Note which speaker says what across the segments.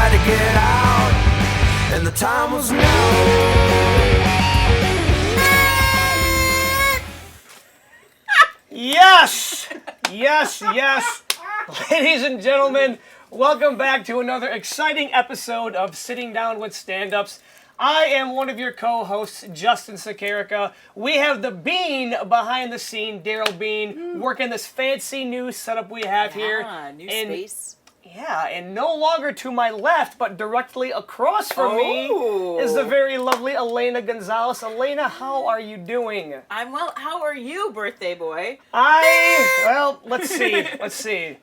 Speaker 1: tried to get out, and the time was now.
Speaker 2: Yes! Yes, yes. Ladies and gentlemen, welcome back to another exciting episode of Sitting Down with Standups. I am one of your co-hosts, Justin Sakarica. We have the Bean behind the scene, Daryl Bean, working this fancy new setup we have here.
Speaker 3: New space.
Speaker 2: Yeah, and no longer to my left, but directly across from me is the very lovely Elena Gonzalez. Elena, how are you doing?
Speaker 3: I'm well. How are you, birthday boy?
Speaker 2: Well, let's see.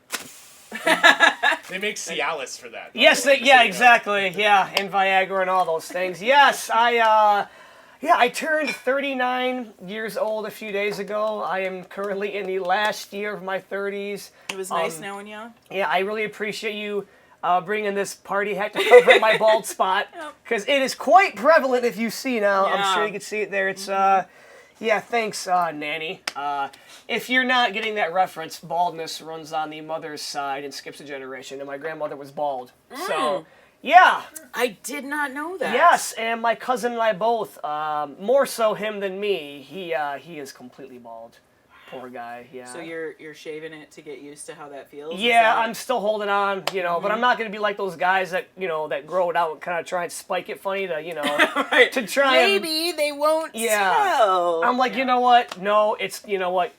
Speaker 4: They make Cialis for that.
Speaker 2: Yes, exactly. Yeah, and Viagra and all those things. Yes, I turned 39 years old a few days ago. I am currently in the last year of my 30s.
Speaker 3: It was nice knowing you.
Speaker 2: Yeah, I really appreciate you bringing this party hat to cover up my bald spot, because it is quite prevalent if you see now.
Speaker 3: Yeah.
Speaker 2: I'm sure you can see it there. It's, yeah, thanks, Nanny. If you're not getting that reference, baldness runs on the mother's side and skips a generation, and my grandmother was bald. So, yeah.
Speaker 3: I did not know that.
Speaker 2: Yes, and my cousin and I both, more so him than me, he is completely bald. Poor guy, yeah.
Speaker 3: So you're shaving it to get used to how that feels?
Speaker 2: Yeah, I'm still holding on, but I'm not going to be like those guys that, that grow it out and kind of try and spike it funny to,
Speaker 3: right.
Speaker 2: to try
Speaker 3: Maybe they won't
Speaker 2: Yeah.
Speaker 3: tell.
Speaker 2: I'm like, you know what? No, it's,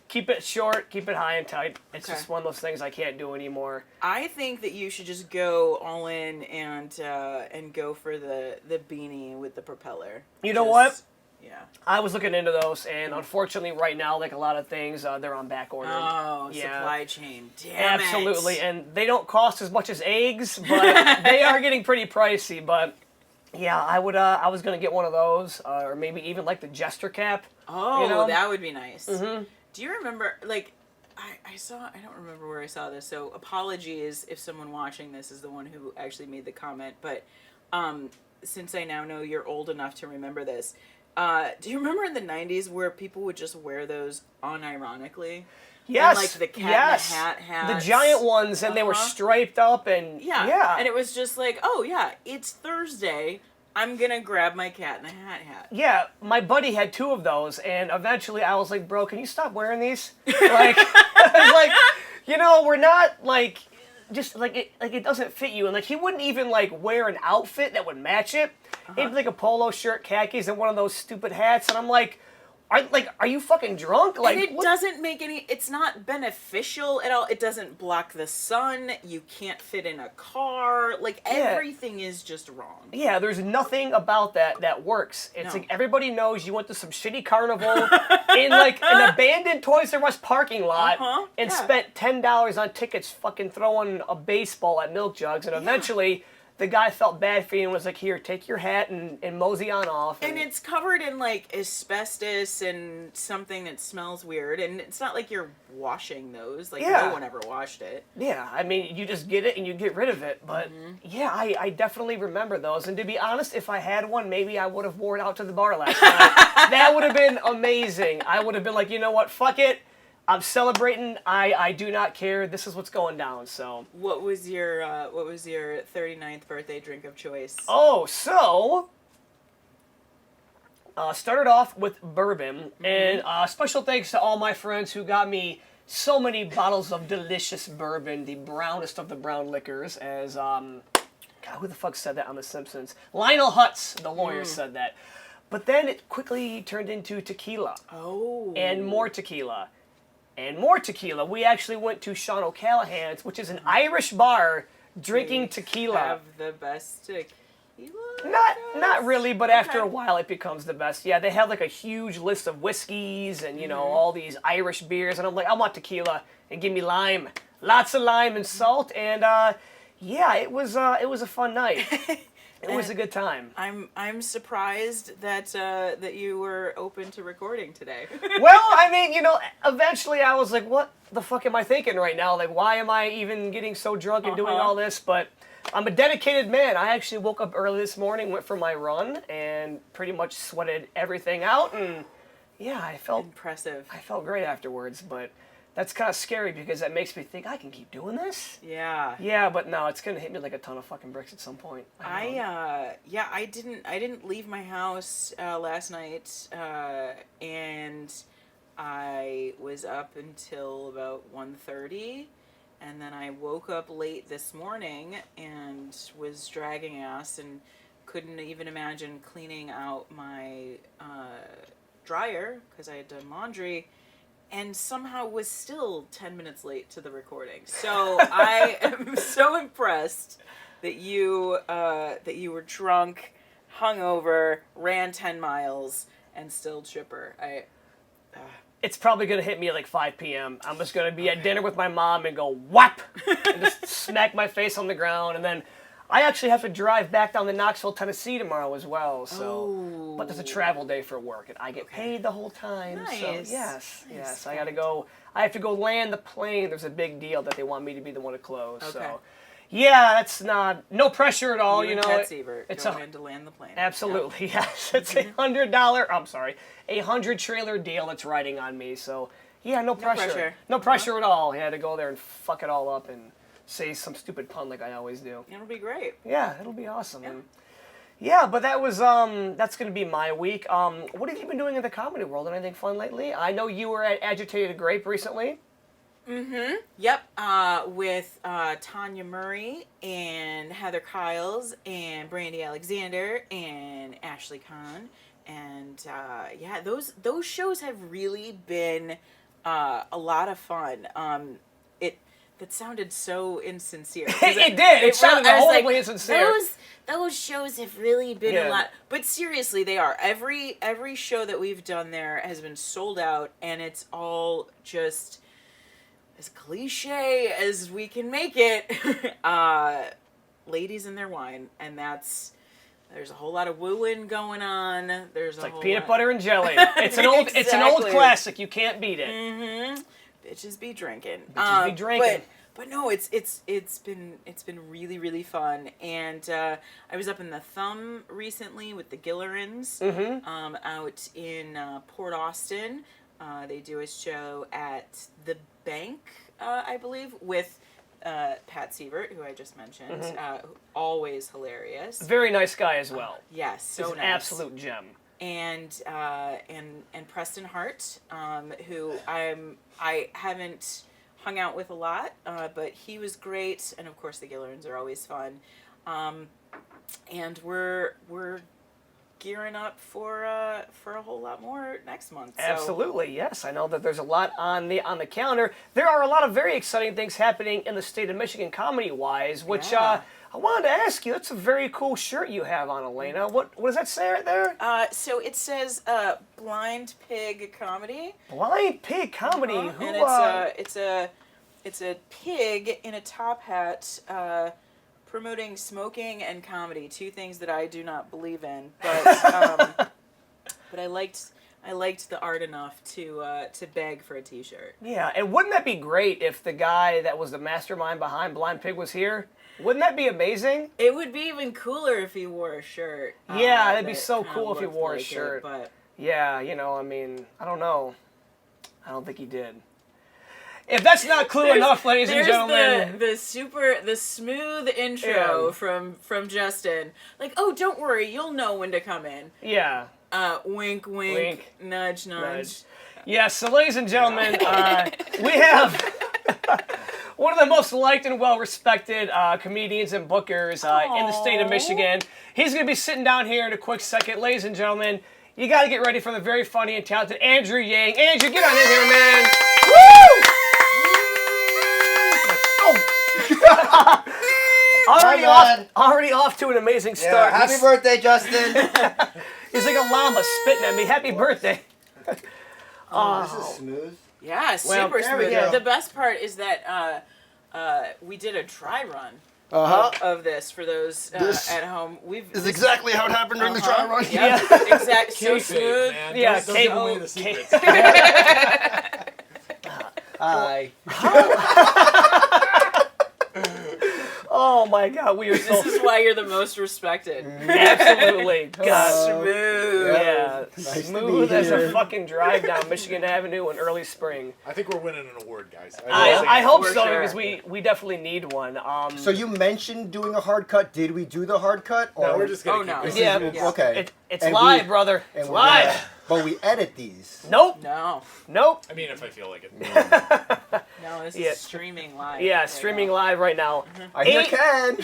Speaker 2: keep it short, keep it high and tight. It's just one of those things I can't do anymore.
Speaker 3: I think that you should just go all in and go for the beanie with the propeller.
Speaker 2: You know what?
Speaker 3: Yeah.
Speaker 2: I was looking into those, and unfortunately right now, like a lot of things, they're on back order.
Speaker 3: Oh,
Speaker 2: yeah.
Speaker 3: Supply chain. Damn
Speaker 2: Absolutely,
Speaker 3: it.
Speaker 2: and they don't cost as much as eggs, but they are getting pretty pricey. But yeah, I was gonna get one of those, or maybe even like the jester cap.
Speaker 3: Oh, that would be nice.
Speaker 2: Mm-hmm.
Speaker 3: Do you remember, like, I don't remember where I saw this, so apologies if someone watching this is the one who actually made the comment, but since I now know you're old enough to remember this, do you remember in the 90s where people would just wear those unironically?
Speaker 2: Yes,
Speaker 3: and like the cat in the hat hats.
Speaker 2: The giant ones, and they were striped up, and
Speaker 3: yeah. And it was just like, oh yeah, it's Thursday, I'm gonna grab my cat in the hat.
Speaker 2: Yeah, my buddy had two of those, and eventually I was like, bro, can you stop wearing these? Like, I was like, we're not like, just like it doesn't fit you, and like he wouldn't even like wear an outfit that would match it. He'd be like a polo shirt, khakis, and one of those stupid hats, and I'm like, are you fucking drunk? Like,
Speaker 3: and it doesn't make it's not beneficial at all. It doesn't block the sun. You can't fit in a car. Like, everything is just wrong.
Speaker 2: Yeah, there's nothing about that works. It's like everybody knows you went to some shitty carnival in like an abandoned Toys R Us parking lot and spent $10 on tickets fucking throwing a baseball at milk jugs, and eventually the guy felt bad for you and was like, here, take your hat and mosey on off.
Speaker 3: And it's covered in, like, asbestos and something that smells weird. And it's not like you're washing those. Like, no one ever washed it.
Speaker 2: Yeah, I mean, you just get it and you get rid of it. But, yeah, I definitely remember those. And to be honest, if I had one, maybe I would have wore it out to the bar last night. That would have been amazing. I would have been like, you know what, fuck it. I'm celebrating. I do not care. This is what's going down. So,
Speaker 3: what was your 39th birthday drink of choice?
Speaker 2: Oh, so started off with bourbon, and special thanks to all my friends who got me so many bottles of delicious bourbon, the brownest of the brown liquors. As God, who the fuck said that on The Simpsons? Lionel Hutz, the lawyer, said that. But then it quickly turned into tequila.
Speaker 3: Oh,
Speaker 2: and more tequila. And more tequila. We actually went to Sean O'Callahan's, which is an Irish bar, drinking tequila.
Speaker 3: Have the best tequila?
Speaker 2: Not really, but after a while it becomes the best. Yeah, they have like a huge list of whiskeys and all these Irish beers, and I'm like, I want tequila and give me lime, lots of lime and salt, and yeah, it was a fun night. It was a good time.
Speaker 3: I'm surprised that you were open to recording today.
Speaker 2: Well, I mean, eventually I was like, what the fuck am I thinking right now? Like, why am I even getting so drunk and doing all this? But I'm a dedicated man. I actually woke up early this morning, went for my run, and pretty much sweated everything out. And yeah, I felt
Speaker 3: impressive.
Speaker 2: I felt great afterwards. But That's kind of scary because that makes me think I can keep doing this.
Speaker 3: Yeah.
Speaker 2: Yeah, but no, it's gonna hit me like a ton of fucking bricks at some point.
Speaker 3: I didn't leave my house last night, and I was up until about 1:30, and then I woke up late this morning and was dragging ass and couldn't even imagine cleaning out my dryer because I had done laundry. And somehow was still 10 minutes late to the recording. So I am so impressed that you were drunk, hungover, ran 10 miles, and still chipper.
Speaker 2: It's probably gonna hit me at like 5 p.m. I'm just gonna be at dinner with my mom and go whap, and just smack my face on the ground, and then I actually have to drive back down to Knoxville, Tennessee tomorrow as well. So, but there's a travel day for work, and I get paid the whole time.
Speaker 3: Nice.
Speaker 2: So yes, I gotta go. I have to go land the plane. There's a big deal that they want me to be the one to close.
Speaker 3: Okay.
Speaker 2: So, yeah, that's no pressure at all.
Speaker 3: You
Speaker 2: You
Speaker 3: and
Speaker 2: know,
Speaker 3: Pat Sievert
Speaker 2: it's
Speaker 3: going in to land the plane.
Speaker 2: absolutely yes. It's $100. I'm sorry, $100 trailer deal that's riding on me. So, yeah, no pressure. No pressure at all. I had to go there and fuck it all up and say some stupid pun like I always do.
Speaker 3: It'll be great.
Speaker 2: Yeah, it'll be awesome. Yeah, but that was that's gonna be my week. What have you been doing in the comedy world? Anything fun lately? I know you were at Agitated Grape recently.
Speaker 3: Yep, with Tanya Murray and Heather Kiles and Brandy Alexander and Ashley Kahn. And yeah, those shows have really been a lot of fun. That sounded so insincere.
Speaker 2: It did. It sounded horribly insincere.
Speaker 3: Those shows have really been
Speaker 2: Yeah.
Speaker 3: a lot. But seriously, they are. Every show that we've done there has been sold out, and it's all just as cliche as we can make it. Ladies and their wine, and there's a whole lot of wooing going on. There's
Speaker 2: It's like peanut butter and jelly. It's an old
Speaker 3: Exactly.
Speaker 2: classic. You can't beat it.
Speaker 3: Bitches be drinking.
Speaker 2: Bitches be drinking.
Speaker 3: But no, it's been really, really fun. And I was up in the Thumb recently with the Gillerans, out in Port Austin. They do a show at the Bank, I believe, with Pat Sievert, who I just mentioned. Always hilarious.
Speaker 2: Very nice guy as well.
Speaker 3: Yes, so
Speaker 2: He's an
Speaker 3: nice.
Speaker 2: absolute gem.
Speaker 3: And Preston Hart, who I haven't hung out with a lot, but he was great, and of course the Gillerans are always fun, and we're gearing up for a whole lot more next month. So.
Speaker 2: Absolutely, yes. I know that there's a lot on the calendar. There are a lot of very exciting things happening in the state of Michigan comedy-wise, which
Speaker 3: Yeah.
Speaker 2: I wanted to ask you. That's a very cool shirt you have on, Elena. What does that say right there?
Speaker 3: So it says Blind Pig Comedy.
Speaker 2: Blind Pig Comedy. Who?
Speaker 3: And it's a pig in a top hat promoting smoking and comedy, two things that I do not believe in. But but I liked the art enough to beg for a T-shirt.
Speaker 2: Yeah, and wouldn't that be great if the guy that was the mastermind behind Blind Pig was here? Wouldn't that be amazing?
Speaker 3: It would be even cooler if he wore a shirt.
Speaker 2: Yeah, that'd be
Speaker 3: that
Speaker 2: so
Speaker 3: kinda
Speaker 2: cool if he
Speaker 3: looked
Speaker 2: wore a
Speaker 3: like it,
Speaker 2: shirt.
Speaker 3: but
Speaker 2: Yeah, you know, I mean, I don't know. I don't think he did. If that's not clue enough, ladies and gentlemen.
Speaker 3: The smooth intro
Speaker 2: Yeah.
Speaker 3: from Justin. Like, oh, don't worry, you'll know when to come in.
Speaker 2: Yeah.
Speaker 3: Wink, wink,
Speaker 2: Wink.
Speaker 3: nudge, nudge.
Speaker 2: Yes, so ladies and gentlemen, we have one of the most liked and well-respected comedians and bookers in the state of Michigan. He's going to be sitting down here in a quick second. Ladies and gentlemen, you got to get ready for the very funny and talented Andrew Yang. Andrew, get on in here, man. Woo! Already off to an amazing start.
Speaker 5: Happy birthday, Justin.
Speaker 2: He's like a llama spitting at me. Happy birthday.
Speaker 5: This is smooth.
Speaker 3: Yeah,
Speaker 2: Well,
Speaker 3: super
Speaker 5: there we
Speaker 3: smooth.
Speaker 5: go.
Speaker 3: The best part is that we did a dry run of this for those
Speaker 5: This
Speaker 3: at home.
Speaker 5: Is exactly how it happened during the dry run.
Speaker 3: Yeah, exactly. So
Speaker 4: Kayfabe,
Speaker 3: smooth.
Speaker 4: man.
Speaker 2: Yeah,
Speaker 4: Don't give
Speaker 2: Kayfabe.
Speaker 4: away the secrets.
Speaker 5: Hi.
Speaker 2: Oh Oh my God, we are so
Speaker 3: This is why you're the most respected.
Speaker 2: absolutely God.
Speaker 3: Smooth.
Speaker 2: Yeah,
Speaker 5: Nice to
Speaker 2: smooth
Speaker 5: be
Speaker 2: as a
Speaker 5: here.
Speaker 2: fucking drive down Michigan Avenue in early spring.
Speaker 4: I think we're winning an award, guys.
Speaker 2: I hope
Speaker 3: For
Speaker 2: so
Speaker 3: sure.
Speaker 2: because we definitely need one.
Speaker 5: So you mentioned doing a hard cut. Did we do the hard cut?
Speaker 4: No, we're just gonna
Speaker 3: Oh, no.
Speaker 4: keep
Speaker 2: Yeah.
Speaker 4: this.
Speaker 3: Yeah.
Speaker 5: Okay.
Speaker 2: It's
Speaker 5: And
Speaker 2: live,
Speaker 5: we-
Speaker 2: brother.
Speaker 5: and
Speaker 2: It's
Speaker 5: we-
Speaker 2: live.
Speaker 5: But we edit these.
Speaker 2: Nope.
Speaker 3: No.
Speaker 2: Nope.
Speaker 4: I mean, if I feel like it.
Speaker 3: No, this
Speaker 2: Yeah.
Speaker 3: is streaming live.
Speaker 2: Yeah,
Speaker 3: right
Speaker 2: streaming
Speaker 3: now.
Speaker 2: live right now.
Speaker 5: I hear
Speaker 2: Eight-
Speaker 5: Ken.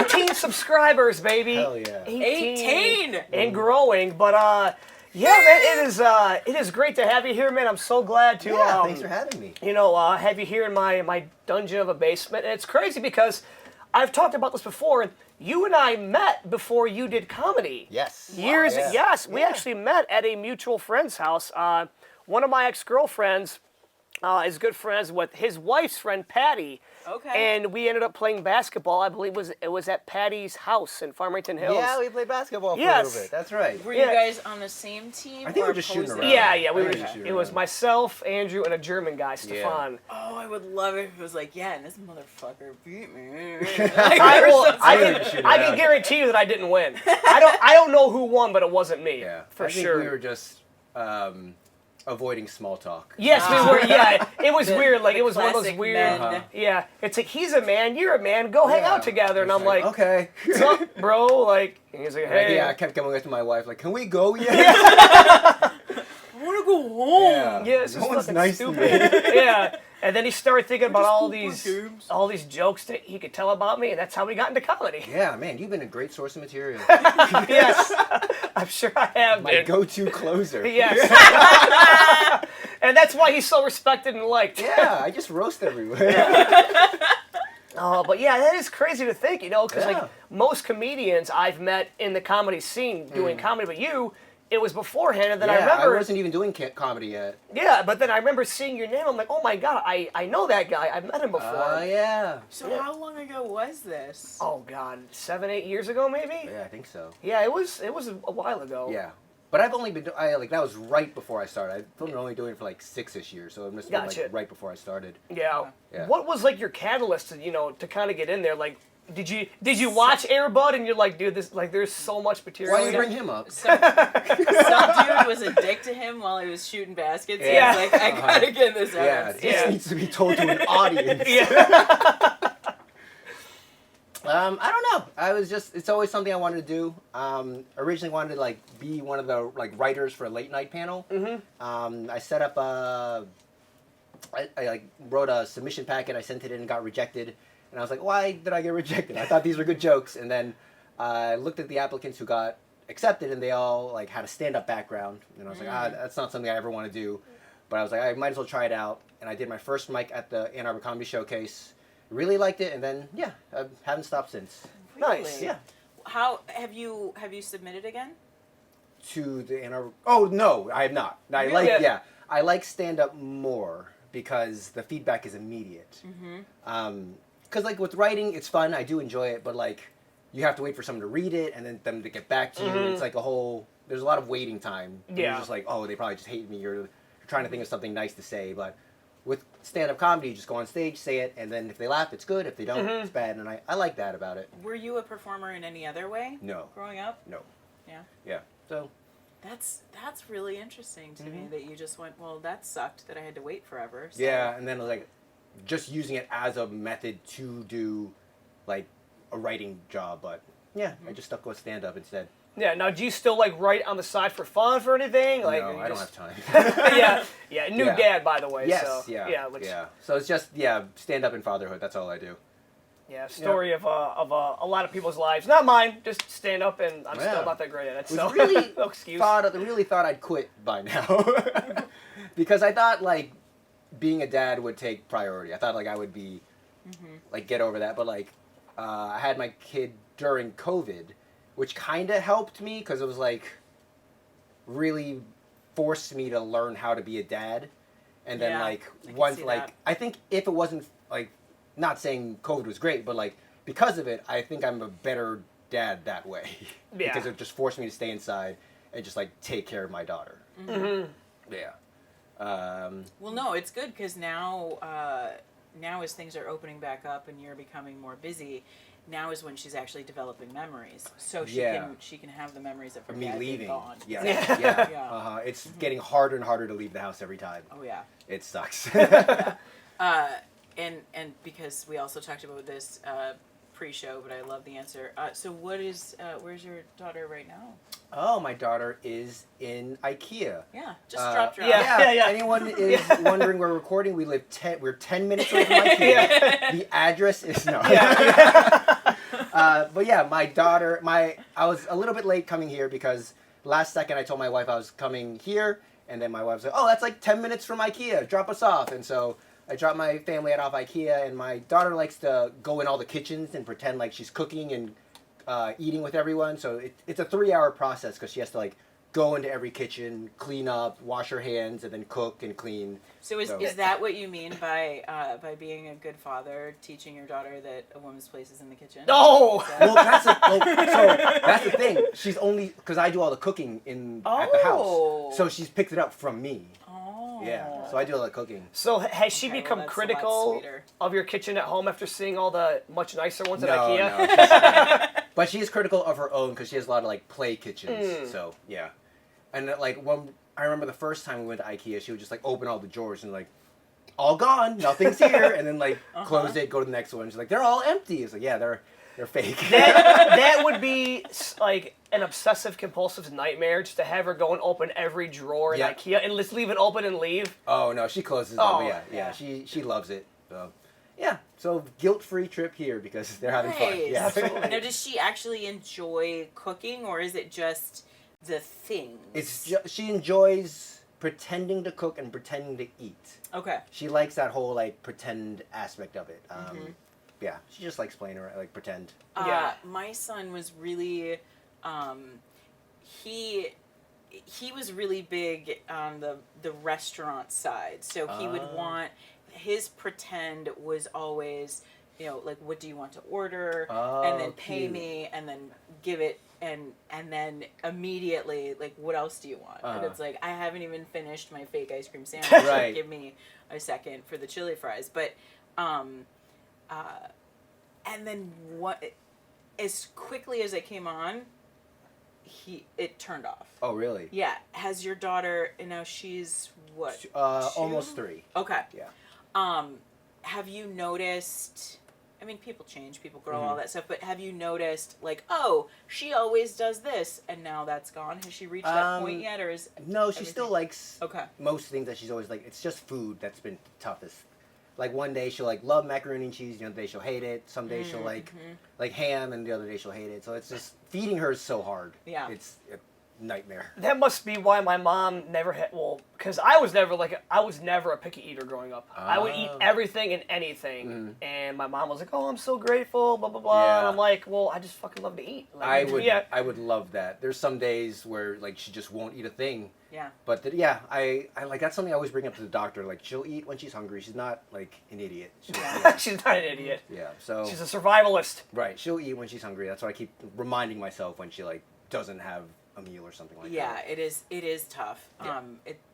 Speaker 2: 18 subscribers, baby.
Speaker 5: Hell yeah.
Speaker 3: 18!
Speaker 2: And growing, but yeah, man, it is great to have you here, man. I'm so glad to
Speaker 5: Yeah, thanks for having me.
Speaker 2: have you here in my dungeon of a basement. And it's crazy because I've talked about this before, and you and I met before you did comedy.
Speaker 5: Yes.
Speaker 2: Years,
Speaker 5: Yeah.
Speaker 2: yes, we
Speaker 5: Yeah.
Speaker 2: actually met at a mutual friend's house. One of my ex-girlfriends is good friends with his wife's friend, Patty.
Speaker 3: Okay.
Speaker 2: And we ended up playing basketball. I believe it was at Patty's house in Farmington Hills.
Speaker 5: Yeah, we played basketball for a
Speaker 2: Yes.
Speaker 5: little bit. That's right.
Speaker 3: Were
Speaker 2: Yeah.
Speaker 3: you guys on the same team?
Speaker 5: I think
Speaker 3: or
Speaker 5: we're just shooting
Speaker 3: opposing?
Speaker 5: around.
Speaker 2: Yeah, we were.
Speaker 5: Okay. Shooting
Speaker 2: It was
Speaker 5: around.
Speaker 2: myself, Andrew, and a German guy, Stefan.
Speaker 3: Oh, I would love it if it was like, yeah, and this motherfucker beat me.
Speaker 2: I can guarantee you that I didn't win. I don't know who won, but it wasn't me.
Speaker 5: Yeah.
Speaker 2: for
Speaker 5: I think
Speaker 2: sure.
Speaker 5: we were just avoiding small talk.
Speaker 2: Yes, we were. Yeah, it was weird. Like
Speaker 3: the
Speaker 2: it was one of those
Speaker 3: classic
Speaker 2: weird.
Speaker 3: men.
Speaker 5: Uh-huh.
Speaker 2: Yeah, it's like he's a man, you're a man. Go hang
Speaker 5: Yeah.
Speaker 2: out together, and
Speaker 5: It's
Speaker 2: I'm like,
Speaker 5: okay.
Speaker 2: what's up, bro? Like, and he's like, hey.
Speaker 5: Yeah, I kept going up to my wife like, can we go yet?
Speaker 3: I want to go home.
Speaker 2: Yeah, it's
Speaker 5: no
Speaker 2: just
Speaker 5: one's
Speaker 2: fucking
Speaker 5: nice to
Speaker 2: stupid.
Speaker 5: me.
Speaker 2: Yeah, and then he started thinking about all
Speaker 3: Just
Speaker 2: these jokes that he could tell about me, and that's how we got into comedy.
Speaker 5: Yeah, man, you've been a great source of material.
Speaker 2: Yes, I'm sure I have
Speaker 5: My
Speaker 2: been.
Speaker 5: go-to closer.
Speaker 2: Yes. And that's why he's so respected and liked.
Speaker 5: Yeah, I just roast everywhere.
Speaker 2: Oh, but yeah, that is crazy to think, because
Speaker 5: Yeah.
Speaker 2: like most comedians I've met in the comedy scene doing comedy, but you, it was beforehand, and then I
Speaker 5: Yeah,
Speaker 2: remember,
Speaker 5: wasn't even doing comedy yet.
Speaker 2: yeah, but then I remember seeing your name. I'm like, oh my god, I know that guy. I've met him before.
Speaker 5: Yeah.
Speaker 3: So how long ago was this?
Speaker 2: Oh god, 7-8 years ago maybe.
Speaker 5: Yeah, I think so.
Speaker 2: Yeah, it was a while ago.
Speaker 5: Yeah. But I've only been, that was right before I started. I've been only doing it for like 6-ish years, so it must have been
Speaker 2: Gotcha.
Speaker 5: like right before I started.
Speaker 2: Yeah.
Speaker 5: Yeah.
Speaker 2: What was like your catalyst to to kind of get in there? Like, did you watch Air Bud and you're like, dude, this like there's so much material.
Speaker 5: Why do you
Speaker 2: here.
Speaker 5: bring him up?
Speaker 3: Some dude was a dick to him while he was shooting baskets.
Speaker 2: Yeah.
Speaker 3: He was like, I gotta get this out.
Speaker 5: Yeah, this
Speaker 2: Yeah.
Speaker 5: needs to be told to an audience.
Speaker 2: Yeah.
Speaker 5: I don't know. It's always something I wanted to do. Originally wanted to like be one of the like writers for a late night panel. Mm-hmm. I set up I like wrote a submission packet. I sent it in and got rejected. And I was like, why did I get rejected? I thought these were good jokes. And then I looked at the applicants who got accepted, and they all like had a stand-up background. And I was like, that's not something I ever want to do. But I was like, I might as well try it out. And I did my first mic at the Ann Arbor Comedy Showcase. Really liked it, and then yeah, I haven't stopped since.
Speaker 2: Nice.
Speaker 3: Really?
Speaker 5: Yeah.
Speaker 3: How have you submitted again?
Speaker 5: To the Ann Arbor. Oh no, I have not. I
Speaker 2: Really?
Speaker 5: like I like stand up more because the feedback is immediate. Because like with writing, it's fun. I do enjoy it, but like you have to wait for someone to read it and then them to get back to you. It's like a whole. There's a lot of waiting time.
Speaker 2: Yeah.
Speaker 5: You're just like, oh, they probably just hate me. You're trying to think of something nice to say, but with stand-up comedy, you just go on stage, say it, and then if they laugh, it's good. If they don't, it's bad. And I like that about it.
Speaker 3: Were you a performer in any other way?
Speaker 5: No.
Speaker 3: Growing up?
Speaker 5: No.
Speaker 3: Yeah.
Speaker 5: Yeah. So.
Speaker 3: That's really interesting to me that you just went, well, that sucked that I had to wait forever. So.
Speaker 5: Yeah, and then like just using it as a method to do like a writing job, but yeah, I just stuck with stand-up instead.
Speaker 2: Yeah. Now, do you still like write on the side for fun for anything? Like,
Speaker 5: No,
Speaker 2: you
Speaker 5: I don't
Speaker 2: just-
Speaker 5: have time.
Speaker 2: Yeah. New
Speaker 5: Yeah.
Speaker 2: dad, by the way.
Speaker 5: Yes,
Speaker 2: So,
Speaker 5: yeah.
Speaker 2: Yeah. Which,
Speaker 5: So it's just stand-up and fatherhood. That's all I do.
Speaker 2: Yeah, story of a lot of people's lives. Not mine. Just stand up, and I'm
Speaker 5: Yeah.
Speaker 2: still not that great at it.
Speaker 5: Was
Speaker 2: So
Speaker 5: really
Speaker 2: no excuse.
Speaker 5: really thought I'd quit by now because I thought like being a dad would take priority. I thought like I would be like get over that, but like I had my kid during COVID, which kind of helped me because it was like really forced me to learn how to be a dad, and then
Speaker 3: Yeah,
Speaker 5: like
Speaker 3: I can
Speaker 5: once
Speaker 3: see
Speaker 5: like
Speaker 3: that.
Speaker 5: I think if it wasn't like not saying COVID was great, but like because of it, I think I'm a better dad that way
Speaker 2: Yeah.
Speaker 5: because it just forced me to stay inside and just like take care of my daughter. Yeah.
Speaker 3: Well, no, it's good because now now as things are opening back up and you're becoming more busy, now is when she's actually developing memories. So she can have the memories of her
Speaker 5: Me
Speaker 3: dad being
Speaker 5: leaving.
Speaker 3: gone.
Speaker 5: Yeah.
Speaker 3: Exactly.
Speaker 5: Yeah.
Speaker 3: Yeah.
Speaker 5: It's getting harder and harder to leave the house every time.
Speaker 3: Oh yeah.
Speaker 5: It sucks.
Speaker 3: And because we also talked about this pre-show, but I love the answer. So where's your daughter right now?
Speaker 5: Oh, my daughter is in IKEA.
Speaker 3: Yeah, just dropped her off.
Speaker 2: Yeah.
Speaker 5: Anyone is wondering we're recording, we're 10 minutes away from IKEA. The address is no. But yeah, my daughter, I was a little bit late coming here because last second I told my wife I was coming here, and then my wife was like, oh, that's like 10 minutes from IKEA, drop us off. And so I dropped my family off IKEA, and my daughter likes to go in all the kitchens and pretend like she's cooking and eating with everyone. So it's a 3-hour process because she has to like go into every kitchen, clean up, wash her hands, and then cook and clean.
Speaker 3: So is that what you mean by being a good father, teaching your daughter that a woman's place is in the kitchen?
Speaker 2: No!
Speaker 5: Well, that's the thing. She's only, because I do all the cooking at the house. So she's picked it up from me.
Speaker 3: Oh.
Speaker 5: Yeah, so I do all the cooking.
Speaker 2: So has she become
Speaker 3: that's a lot
Speaker 2: critical
Speaker 3: sweeter.
Speaker 2: of your kitchen at home after seeing all the much nicer ones at
Speaker 5: No,
Speaker 2: IKEA?
Speaker 5: but she is critical of her own because she has a lot of like play kitchens. So yeah, and like when I remember the first time we went to IKEA, she would just like open all the drawers and like, all gone, nothing's here, and then like close it, go to the next one. She's like, they're all empty. It's like, yeah, they're fake.
Speaker 2: That would be like an obsessive compulsive nightmare, just to have her go and open every drawer in IKEA and just leave it open and leave.
Speaker 5: Oh no, she closes them. But yeah, she loves it. So yeah, so guilt-free trip here because they're having fun. Yeah,
Speaker 2: absolutely.
Speaker 3: Now, does she actually enjoy cooking, or is it just the thing?
Speaker 5: She enjoys pretending to cook and pretending to eat.
Speaker 3: Okay.
Speaker 5: She likes that whole like pretend aspect of it. Yeah, she just likes playing around, like pretend.
Speaker 3: My son was really, he was really big on the restaurant side. So he would want, his pretend was always, like, what do you want to order? And then pay me, and then give it, and then immediately, like, what else do you want? And it's like, I haven't even finished my fake ice cream sandwich.
Speaker 5: Right.
Speaker 3: Give me a second for the chili fries. But, and then as quickly as it came on, it turned off.
Speaker 5: Oh, really?
Speaker 3: Yeah. Has your daughter, and now she's what? 2?
Speaker 5: Almost 3.
Speaker 3: Okay.
Speaker 5: Yeah.
Speaker 3: Have you noticed, I mean, people change, people grow, all that stuff, but have you noticed, like, oh, she always does this, and now that's gone? Has she reached that point yet, or is
Speaker 5: No, she still likes most things that she's always like. It's just food that's been toughest. Like one day she'll like love macaroni and cheese, the other day she'll hate it. Some days she'll like ham, and the other day she'll hate it. So it's just feeding her is so hard.
Speaker 3: Yeah.
Speaker 5: It's a nightmare.
Speaker 2: That must be why my mom never had, because I was never a picky eater growing up. I would eat everything and anything, and my mom was like, oh, I'm so grateful, blah, blah, blah,
Speaker 5: Yeah.
Speaker 2: and I'm like, well, I just fucking love to eat. Like,
Speaker 5: I would love that. There's some days where like she just won't eat a thing.
Speaker 3: Yeah.
Speaker 5: But I like, that's something I always bring up to the doctor. Like, she'll eat when she's hungry. She's not like an idiot.
Speaker 2: She's not an idiot.
Speaker 5: Yeah. So
Speaker 2: She's a survivalist.
Speaker 5: right, she'll eat when she's hungry. That's what I keep reminding myself when she like doesn't have a meal or something like that.
Speaker 3: Yeah, it is tough.
Speaker 5: Yeah.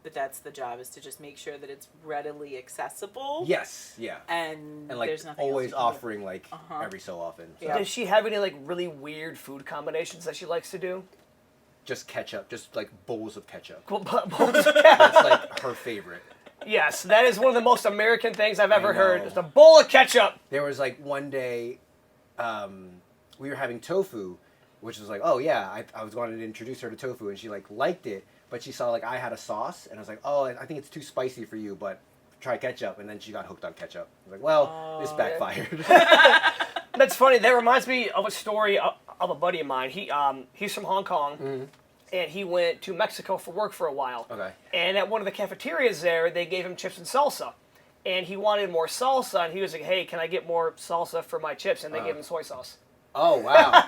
Speaker 3: But that's the job, is to just make sure that it's readily accessible.
Speaker 5: Yes. Yeah.
Speaker 3: And
Speaker 5: like
Speaker 3: there's nothing
Speaker 5: always
Speaker 3: else you can do.
Speaker 5: offering like every so often. So.
Speaker 3: Yeah.
Speaker 2: Does she have any like really weird food combinations that she likes to do?
Speaker 5: Just ketchup, just like bowls of ketchup.
Speaker 2: That's
Speaker 5: That's like her favorite.
Speaker 2: Yes, that is one of the most American things I've ever
Speaker 5: I
Speaker 2: heard.
Speaker 5: know.
Speaker 2: Just a bowl of ketchup.
Speaker 5: There was like one day, we were having tofu, which was like, oh yeah, I was wanting to introduce her to tofu, and she like liked it, but she saw like I had a sauce, and I was like, oh, I think it's too spicy for you, but try ketchup, and then she got hooked on ketchup. I was like, well, this backfired.
Speaker 2: That's funny. That reminds me of a story of a buddy of mine. He's from Hong Kong, and he went to Mexico for work for a while.
Speaker 5: Okay.
Speaker 2: And at one of the cafeterias there, they gave him chips and salsa. And he wanted more salsa, and he was like, hey, can I get more salsa for my chips? And they gave him soy sauce.
Speaker 5: Oh wow.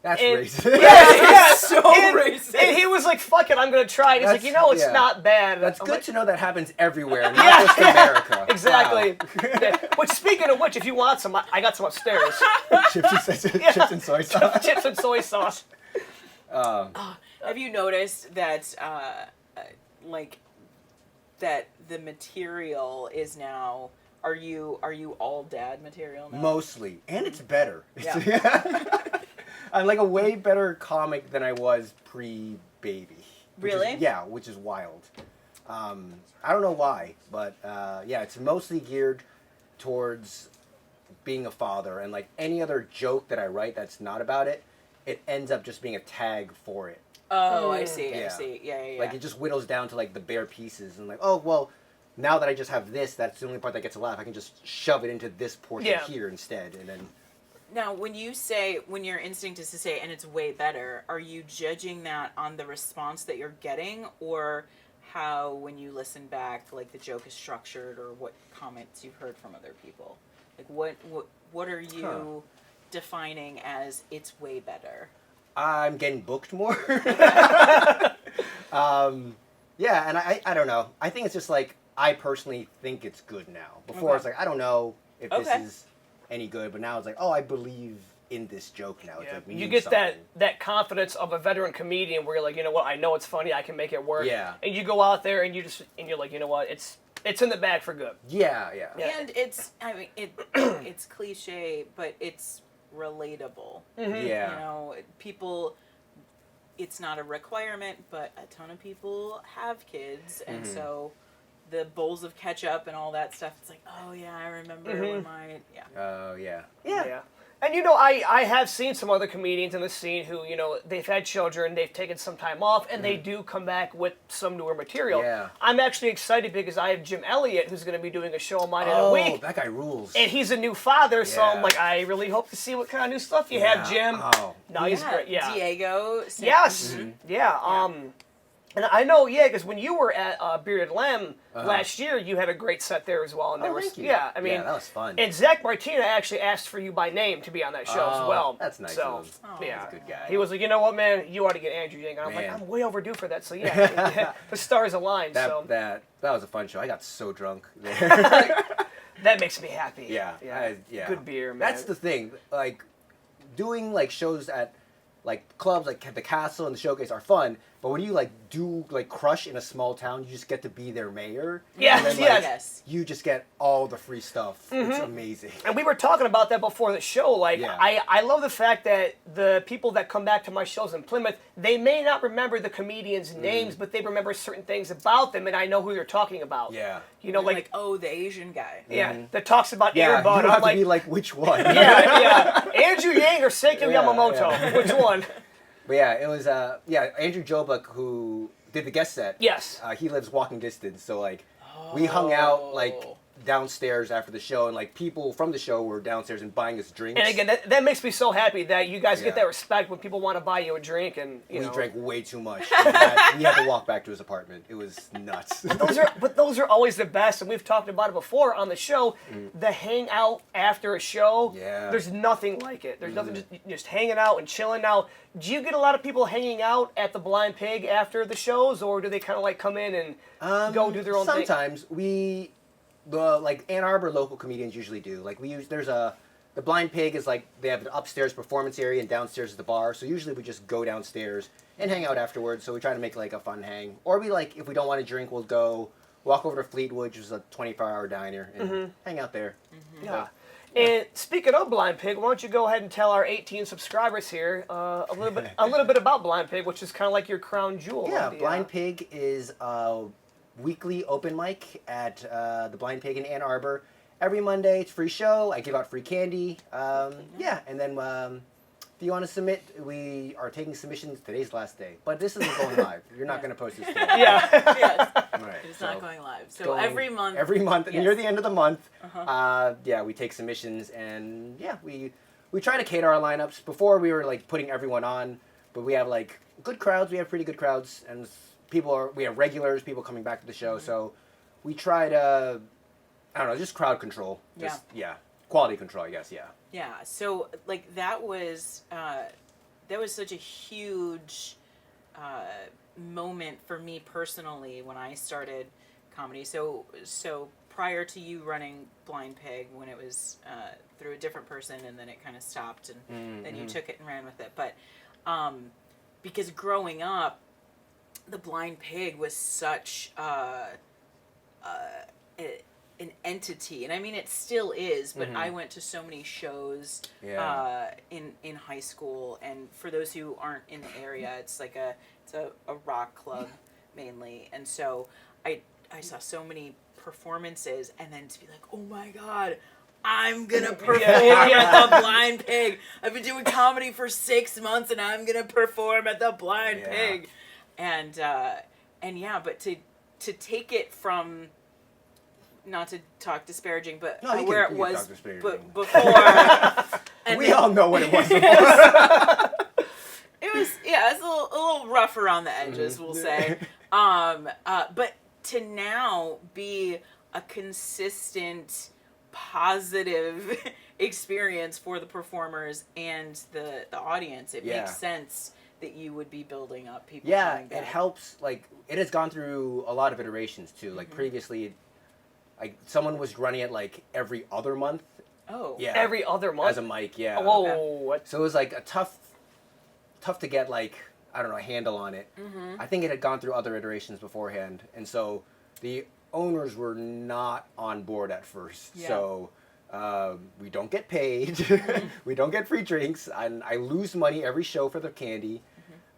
Speaker 5: That's racist.
Speaker 2: Yeah,
Speaker 3: So
Speaker 2: and,
Speaker 3: racist.
Speaker 2: And he was like, fuck it, I'm going to try it. He's like, it's not bad.
Speaker 5: That's
Speaker 2: I'm
Speaker 5: good
Speaker 2: like,
Speaker 5: to know that happens everywhere, not just America.
Speaker 2: Exactly.
Speaker 5: Wow.
Speaker 2: Yeah. Which, speaking of which, if you want some, I got some upstairs.
Speaker 5: Chips and soy sauce.
Speaker 2: Chips and soy sauce.
Speaker 3: Have you noticed that, that the material is now Are you all dad material now?
Speaker 5: Mostly, and it's better.
Speaker 3: Yeah.
Speaker 5: I'm like a way better comic than I was pre-baby.
Speaker 3: Really?
Speaker 5: Which is wild. I don't know why, but yeah, it's mostly geared towards being a father, and like any other joke that I write that's not about it, it ends up just being a tag for it.
Speaker 3: Oh, I see. I
Speaker 5: Yeah.
Speaker 3: see. Yeah.
Speaker 5: Like it just whittles down to like the bare pieces, and like, oh well, now that I just have this, that's the only part that gets a laugh. I can just shove it into this portion here instead, and then.
Speaker 3: Now, when your instinct is to say, and it's way better, are you judging that on the response that you're getting, or how, when you listen back, like the joke is structured, or what comments you've heard from other people? Like, what are you defining as it's way better?
Speaker 5: I'm getting booked more. Yeah, and I don't know. I think it's just like, I personally think it's good now. Before it's like, I don't know if this is any good, but now it's like, oh, I believe in this joke now. It's like,
Speaker 2: you get
Speaker 5: something.
Speaker 2: that confidence of a veteran comedian where you're like, you know what, I know it's funny, I can make it work.
Speaker 5: Yeah.
Speaker 2: And you go out there and you're like, you know what, it's in the bag for good.
Speaker 5: Yeah.
Speaker 3: And it's cliche, but it's relatable.
Speaker 2: Mm-hmm.
Speaker 5: Yeah.
Speaker 3: You know, people, it's not a requirement, but a ton of people have kids, and so the bowls of ketchup and all that stuff, it's like, oh yeah, I remember when my,
Speaker 5: Oh, yeah.
Speaker 2: Yeah. And you know, I have seen some other comedians in the scene who, you know, they've had children, they've taken some time off, and they do come back with some newer material.
Speaker 5: Yeah.
Speaker 2: I'm actually excited because I have Jim Elliott, who's going to be doing a show of mine in a week.
Speaker 5: Oh, that guy rules.
Speaker 2: And he's a new father, so I'm
Speaker 5: Yeah.
Speaker 2: like, I really hope to see what kind of new stuff you have, Jim.
Speaker 5: Oh.
Speaker 2: No, he's great. Yeah.
Speaker 3: Diego.
Speaker 2: Yes. Yeah. And I know, because when you were at Bearded Lamb last year, you had a great set there as well. And there was,
Speaker 5: thank you.
Speaker 2: yeah, I mean,
Speaker 5: Yeah, that was fun.
Speaker 2: And Zach Martina actually asked for you by name to be on that show as well.
Speaker 5: That's nice
Speaker 2: So,
Speaker 5: of him.
Speaker 2: yeah,
Speaker 5: He's a good guy.
Speaker 2: he was like, you know what, man, you ought to get Andrew Yang. And I'm like,
Speaker 5: Man.
Speaker 2: I'm way overdue for that. So yeah, the stars aligned. So
Speaker 5: That was a fun show. I got so drunk there.
Speaker 2: that makes me happy.
Speaker 5: Yeah.
Speaker 2: Good beer, man.
Speaker 5: That's the thing. Like, doing like shows at like clubs like the Castle and the Showcase are fun, but when you like do like crush in a small town, you just get to be their mayor.
Speaker 2: Yes,
Speaker 5: and then,
Speaker 2: yes.
Speaker 5: like,
Speaker 3: Yes.
Speaker 5: You just get all the free stuff. It's amazing.
Speaker 2: And we were talking about that before the show. Like,
Speaker 5: Yeah.
Speaker 2: I love the fact that the people that come back to my shows in Plymouth, they may not remember the comedians' names, but they remember certain things about them, and I know who you're talking about.
Speaker 5: Yeah.
Speaker 2: You know,
Speaker 3: Like, oh, the Asian guy.
Speaker 2: that talks about
Speaker 5: Yeah,
Speaker 2: Air
Speaker 5: you
Speaker 2: Bud.
Speaker 5: don't
Speaker 2: I'm
Speaker 5: have
Speaker 2: like,
Speaker 5: to be like, which one?
Speaker 2: yeah. Andrew Yang or Seiko Yamamoto?
Speaker 5: yeah.
Speaker 2: Which one?
Speaker 5: But yeah, it was Andrew Jobuk who did the guest set.
Speaker 2: Yes.
Speaker 5: He lives walking distance, so like we hung out like
Speaker 3: Oh.
Speaker 5: downstairs after the show, and like people from the show were downstairs and buying us drinks.
Speaker 2: And again, that makes me so happy that you guys
Speaker 5: Yeah.
Speaker 2: get that respect when people want to buy you a drink, and you
Speaker 5: we
Speaker 2: know.
Speaker 5: drank way too much. We had to walk back to his apartment. It was nuts.
Speaker 2: Those are always the best, and we've talked about it before on the show. The hang out after a show,
Speaker 5: Yeah.
Speaker 2: there's nothing like it. There's nothing just hanging out and chilling. Now, do you get a lot of people hanging out at the Blind Pig after the shows, or do they kind of like come in and go do their own thing?
Speaker 5: Sometimes like Ann Arbor local comedians usually do. Like the Blind Pig is like they have an upstairs performance area and downstairs is the bar. So usually we just go downstairs and hang out afterwards. So we try to make like a fun hang. Or we like if we don't want to drink, we'll go walk over to Fleetwood, which is a 24-hour diner, and hang out there.
Speaker 2: Yeah. And speaking of Blind Pig, why don't you go ahead and tell our 18 subscribers here a little bit about Blind Pig, which is kind of like your crown jewel.
Speaker 5: Yeah,
Speaker 2: of the,
Speaker 5: Blind Pig is a weekly open mic at the Blind Pig in Ann Arbor. Every Monday, it's a free show. I give out free candy. Yeah, and then if you want to submit, we are taking submissions. Today's the last day, but this isn't going live. You're not going to post this today.
Speaker 2: Yeah.
Speaker 3: Yes.
Speaker 5: Right,
Speaker 3: It's
Speaker 5: so
Speaker 3: not going live. So
Speaker 5: going
Speaker 3: every month.
Speaker 5: Every month,
Speaker 3: Yes.
Speaker 5: near the end of the month, we take submissions, and we try to cater our lineups. Before we were like putting everyone on, but we have like good crowds. We have pretty good crowds, and we have regulars, people coming back to the show. So we try to, I don't know, just crowd control. Just, quality control, I guess. Yeah.
Speaker 3: Yeah. So like that was such a huge moment for me personally when I started comedy. So prior to you running Blind Pig, when it was through a different person, and then it kind of stopped, and then you took it and ran with it. But because growing up, the Blind Pig was such an entity, and I mean it still is. But I went to so many shows in high school, and for those who aren't in the area, it's like a rock club mainly, and so I saw so many performances, and then to be like, oh my god, I'm gonna perform at the Blind Pig. I've been doing comedy for 6 months, and I'm gonna perform at the Blind Pig, and yeah, but to take it from, not to talk disparaging, but where it was before, and
Speaker 5: we all know what it was before.
Speaker 3: It was it's a little rough around the edges, we'll say, but to now be a consistent, positive experience for the performers and the audience, it makes sense that you would be building up people.
Speaker 5: Yeah, it helps. Like, it has gone through a lot of iterations too. Like previously, like someone was running it like every other month.
Speaker 3: Oh,
Speaker 5: yeah,
Speaker 2: every other month
Speaker 5: as a mic. Yeah.
Speaker 2: Whoa, what?
Speaker 5: So it was like a tough to get, like, I don't know, a handle on it. I think it had gone through other iterations beforehand, and so the owners were not on board at first.
Speaker 3: Yeah.
Speaker 5: So we don't get paid, we don't get free drinks, and I lose money every show for the candy.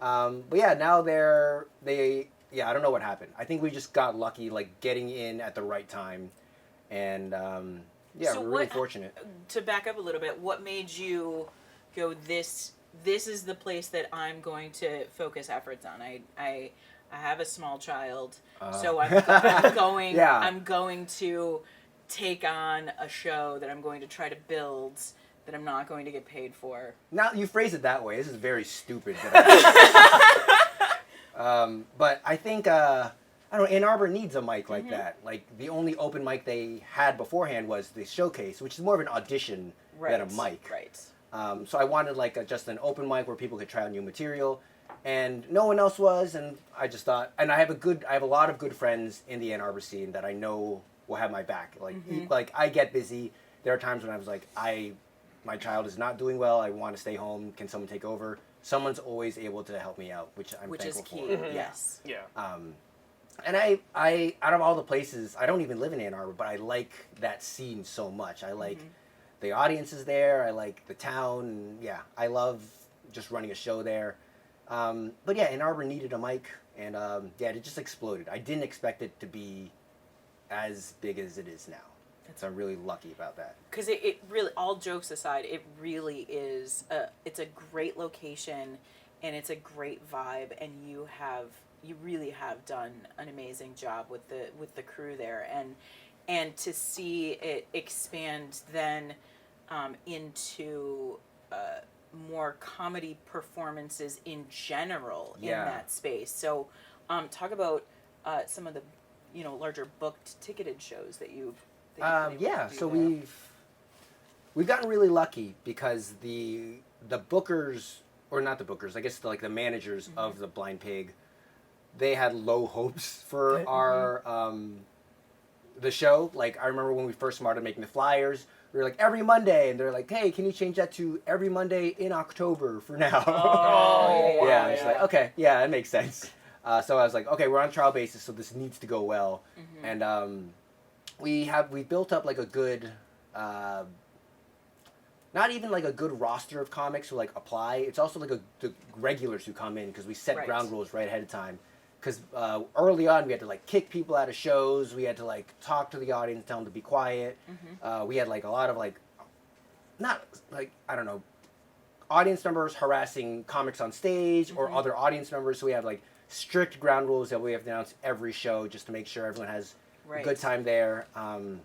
Speaker 5: But yeah, now I don't know what happened. I think we just got lucky, like getting in at the right time, and
Speaker 3: So
Speaker 5: we're really fortunate.
Speaker 3: To back up a little bit, what made you go, this is the place that I'm going to focus efforts on? I have a small child, so I'm going. I'm going to take on a show that I'm going to try to build that I'm not going to get paid for.
Speaker 5: Now you phrase it that way. This is very stupid. But I think I don't know. Ann Arbor needs a mic like that. Like, the only open mic they had beforehand was the Showcase, which is more of an audition than a mic.
Speaker 3: Right.
Speaker 5: So I wanted like just an open mic where people could try out new material, and no one else was. And I just thought, and I have a lot of good friends in the Ann Arbor scene that I know will have my back. Like, like I get busy. There are times when I was like, my child is not doing well. I want to stay home. Can someone take over? Someone's always able to help me out, which I'm thankful for.
Speaker 3: Which is key. Yes.
Speaker 2: Yeah.
Speaker 5: And I out of all the places, I don't even live in Ann Arbor, but I like that scene so much. I like the audiences there. I like the town. And yeah, I love just running a show there. But yeah, Ann Arbor needed a mic, and it just exploded. I didn't expect it to be as big as it is now. So I'm really lucky about that.
Speaker 3: Because it really, all jokes aside, it really is, it's a great location, and it's a great vibe, and you really have done an amazing job with the crew there, and to see it expand then into more comedy performances in general in that space. So talk about some of the larger booked ticketed shows that you've
Speaker 5: so we've gotten really lucky because the bookers, or not the bookers, I guess the managers of the Blind Pig, they had low hopes for our the show. Like, I remember when we first started making the flyers, we were like, every Monday, and they're like, hey, can you change that to every Monday in October for now? It's like, okay, that makes sense. So I was like, okay, we're on trial basis, so this needs to go well. And we built up like a good, not even like a good roster of comics who like apply. It's also like the regulars who come in, because we set ground rules right ahead of time. Because early on we had to like kick people out of shows. We had to like talk to the audience, tell them to be quiet. We had like a lot of like, not like, I don't know, audience members harassing comics on stage or other audience members. So we have like strict ground rules that we have to announce every show just to make sure everyone has a good time there. And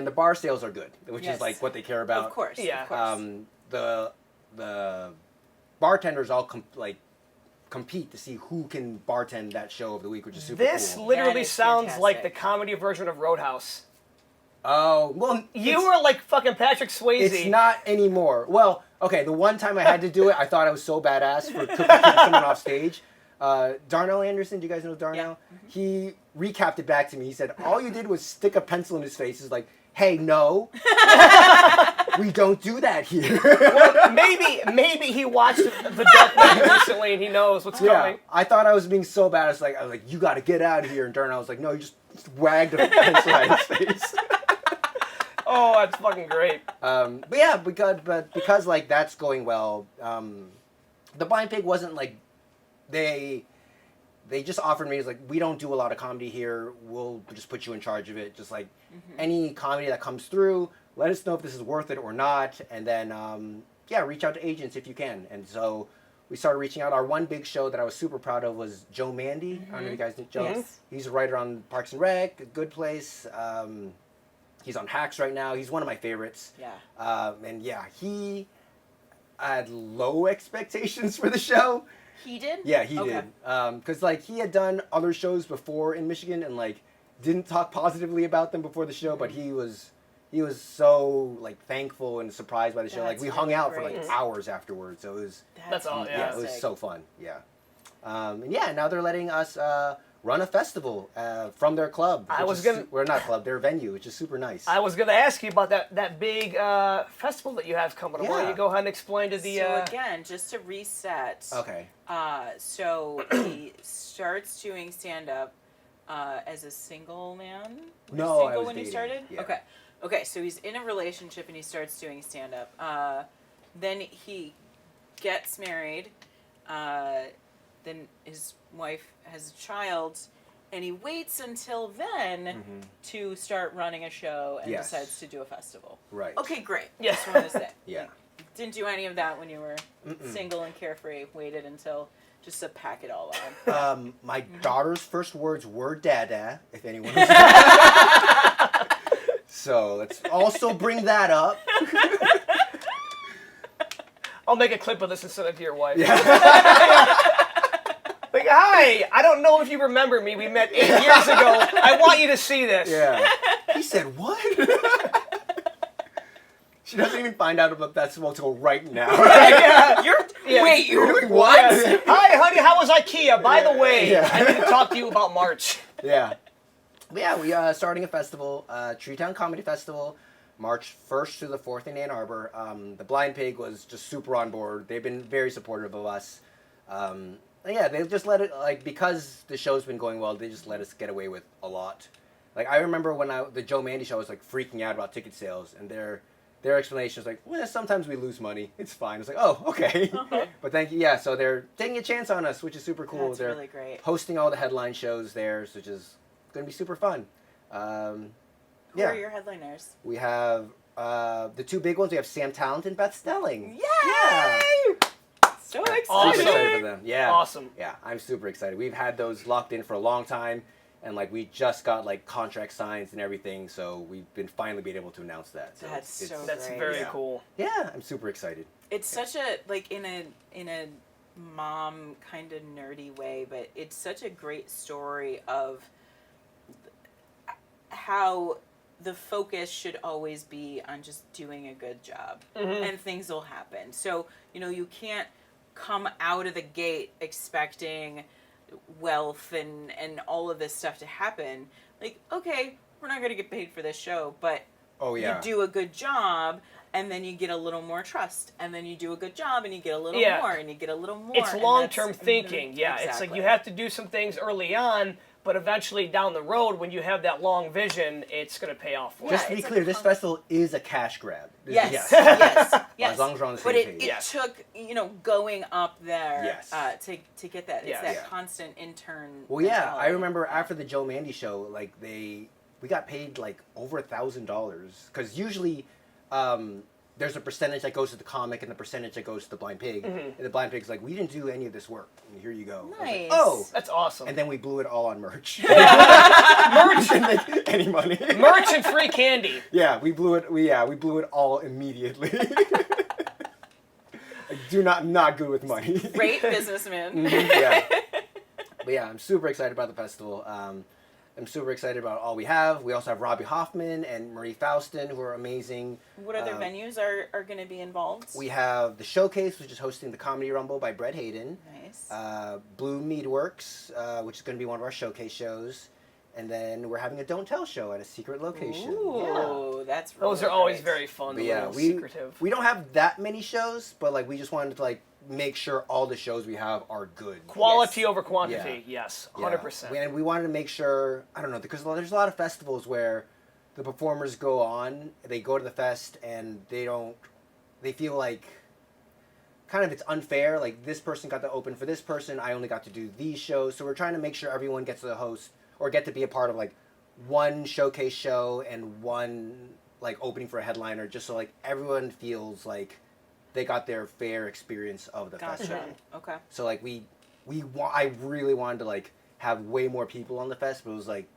Speaker 5: the bar sales are good, which is like what they care about.
Speaker 3: Of course.
Speaker 5: The bartenders all compete to see who can bartend that show of the week, which is super cool.
Speaker 2: This literally sounds like the comedy version of Roadhouse.
Speaker 5: Oh, well,
Speaker 2: you were like fucking Patrick Swayze.
Speaker 5: It's not anymore. Well, okay, the one time I had to do it, I thought I was so badass for kicking someone off stage. Darnell Anderson, do you guys know Darnell? He recapped it back to me. He said, all you did was stick a pencil in his face. He's like, hey, no. we don't do that here.
Speaker 2: Well, maybe he watched the documentary recently and he knows what's coming.
Speaker 5: I thought I was being so bad. I was like, you got to get out of here. And Darren, I was like, no, you just wagged a pencil at his face.
Speaker 2: Oh, that's fucking great.
Speaker 5: But yeah, because like that's going well. The Blind Pig wasn't like they just offered me, it's like, we don't do a lot of comedy here. We'll just put you in charge of it. Just like any comedy that comes through, let us know if this is worth it or not. And then, reach out to agents if you can. And so we started reaching out. Our one big show that I was super proud of was Joe Mandy. I don't know if you guys know Joe.
Speaker 3: Yes.
Speaker 5: He's a writer on Parks and Rec, A Good Place. He's on Hacks right now. He's one of my favorites.
Speaker 3: Yeah.
Speaker 5: He had low expectations for the show.
Speaker 3: He did?
Speaker 5: Yeah, he
Speaker 3: Okay.
Speaker 5: did. Because, like, he had done other shows before in Michigan and, like, didn't talk positively about them before the show, but he was so, like, thankful and surprised by the show. Like,
Speaker 3: That's
Speaker 5: we hung
Speaker 3: really
Speaker 5: out for,
Speaker 3: great.
Speaker 5: like, hours afterwards. So it was,
Speaker 2: That's all, yeah.
Speaker 5: it was so fun. Yeah. Now they're letting us run a festival from their club. We're not club, their venue, which is super nice.
Speaker 2: I was going to ask you about that big festival that you have coming up. Why don't you go ahead and explain to the...
Speaker 3: So again, just to reset.
Speaker 5: Okay.
Speaker 3: So he starts doing stand-up as a single man?
Speaker 5: No, I
Speaker 3: single
Speaker 5: was
Speaker 3: when
Speaker 5: dating.
Speaker 3: he started?
Speaker 5: Yeah.
Speaker 3: Okay, so he's in a relationship and he starts doing stand-up. Then he gets married. Then his wife has a child. And he waits until then to start running a show and decides to do a festival.
Speaker 5: Right.
Speaker 3: Okay, great.
Speaker 2: Yeah.
Speaker 3: Just wanted to say.
Speaker 5: Yeah.
Speaker 3: Didn't do any of that when you were single and carefree. Waited until just to pack it all on.
Speaker 5: My daughter's first words were "dada," if anyone. So let's also bring that up.
Speaker 2: I'll make a clip of this and send it to your wife.
Speaker 5: Yeah.
Speaker 2: Like, hi, I don't know if you remember me. We met 8 years ago. I want you to see this.
Speaker 5: Yeah. He said, what? She doesn't even find out about that festival until right now.
Speaker 3: Wait, you're
Speaker 5: doing
Speaker 3: what?
Speaker 5: what?
Speaker 2: Hi, honey, how was IKEA? By the way,
Speaker 5: Yeah.
Speaker 2: I need to talk to you about March.
Speaker 5: Yeah. But yeah, we are starting a festival, Treetown Comedy Festival, March 1st through the 4th in Ann Arbor. The Blind Pig was just super on board. They've been very supportive of us. They just let it, like, because the show's been going well, they just let us get away with a lot. Like, I remember when the Joe Mandy show was, like, freaking out about ticket sales, and their explanation was like, well, sometimes we lose money. It's fine. It's like, oh, okay. But thank you. Yeah, so they're taking a chance on us, which is super cool.
Speaker 3: That's
Speaker 5: they're
Speaker 3: really great.
Speaker 5: hosting all the headline shows there, which is going to be super fun.
Speaker 3: Who are your headliners?
Speaker 5: We have the two big ones. We have Sam Talent and Beth Stelling.
Speaker 3: Yay!
Speaker 5: Yeah.
Speaker 3: So excited.
Speaker 2: Awesome.
Speaker 5: Super excited for them. Yeah.
Speaker 2: Awesome.
Speaker 5: Yeah, I'm super excited. We've had those locked in for a long time, and like we just got like contract signs and everything, so we've been finally being able to announce that. So
Speaker 3: That's
Speaker 5: it's,
Speaker 3: so
Speaker 2: That's
Speaker 3: great.
Speaker 2: very
Speaker 5: Yeah.
Speaker 2: cool.
Speaker 5: Yeah, I'm super excited.
Speaker 3: It's such a, like, in a mom kind of nerdy way, but it's such a great story of how the focus should always be on just doing a good job, and things will happen. So, you can't come out of the gate expecting wealth and all of this stuff to happen. Like, okay, we're not going to get paid for this show, but you do a good job, and then you get a little more trust, and then you do a good job, and you get a little more, and you get a little more.
Speaker 2: It's
Speaker 3: and
Speaker 2: long-term
Speaker 3: that's-
Speaker 2: thinking. Yeah,
Speaker 3: exactly.
Speaker 2: It's like you have to do some things early on, but eventually down the road, when you have that long vision, it's going to pay off for you.
Speaker 3: Yeah,
Speaker 5: Just to be
Speaker 3: it's
Speaker 5: clear,
Speaker 3: like
Speaker 5: this festival is a cash grab.
Speaker 3: Yes,
Speaker 5: Yes.
Speaker 3: yes.
Speaker 5: As long as we're on the
Speaker 3: But
Speaker 5: same
Speaker 3: it
Speaker 5: page.
Speaker 2: Yes.
Speaker 3: took, going up there
Speaker 5: Yes.
Speaker 3: to get that. It's
Speaker 2: Yes.
Speaker 3: that
Speaker 5: Yeah.
Speaker 3: constant intern.
Speaker 5: Well, yeah, I
Speaker 3: mentality.
Speaker 5: remember after the Joe Mandy show, like we got paid like over $1,000 because usually there's a percentage that goes to the comic and the percentage that goes to the Blind Pig, and the Blind Pig's like, we didn't do any of this work, and here you go. I was like,
Speaker 3: Nice.
Speaker 5: oh,
Speaker 2: That's awesome.
Speaker 5: and then we blew it all on merch.
Speaker 2: merch,
Speaker 5: Didn't make any money.
Speaker 2: merch and free candy.
Speaker 5: Yeah, we blew it. We blew it all immediately. not good with money.
Speaker 3: Great businessman.
Speaker 5: Yeah. But yeah, I'm super excited about the festival. I'm super excited about all we have. We also have Robbie Hoffman and Marie Faustin, who are amazing.
Speaker 3: What other venues are going to be involved?
Speaker 5: We have the Showcase, which is hosting the Comedy Rumble by Brett Hayden.
Speaker 3: Nice.
Speaker 5: Blue Meadworks, which is going to be one of our Showcase shows. And then we're having a Don't Tell show at a secret location.
Speaker 3: Ooh, that's
Speaker 2: Those
Speaker 3: really
Speaker 2: are always
Speaker 3: great.
Speaker 2: very fun.
Speaker 5: But
Speaker 2: A
Speaker 5: yeah,
Speaker 2: little
Speaker 5: we
Speaker 2: secretive.
Speaker 5: don't have that many shows, but like we just wanted to like make sure all the shows we have are good.
Speaker 2: Quality
Speaker 3: Yes.
Speaker 2: over quantity. Yes, 100%.
Speaker 5: And we wanted to make sure, I don't know, because there's a lot of festivals where the performers go on, they go to the fest, and they feel like kind of it's unfair. Like this person got to open for this person, I only got to do these shows. So we're trying to make sure everyone gets to host or get to be a part of like one showcase show and one like opening for a headliner, just so like everyone feels like they got their fair experience of the
Speaker 3: Gotcha.
Speaker 5: festival.
Speaker 3: Okay.
Speaker 5: So like I really wanted to like have way more people on the fest, but it was like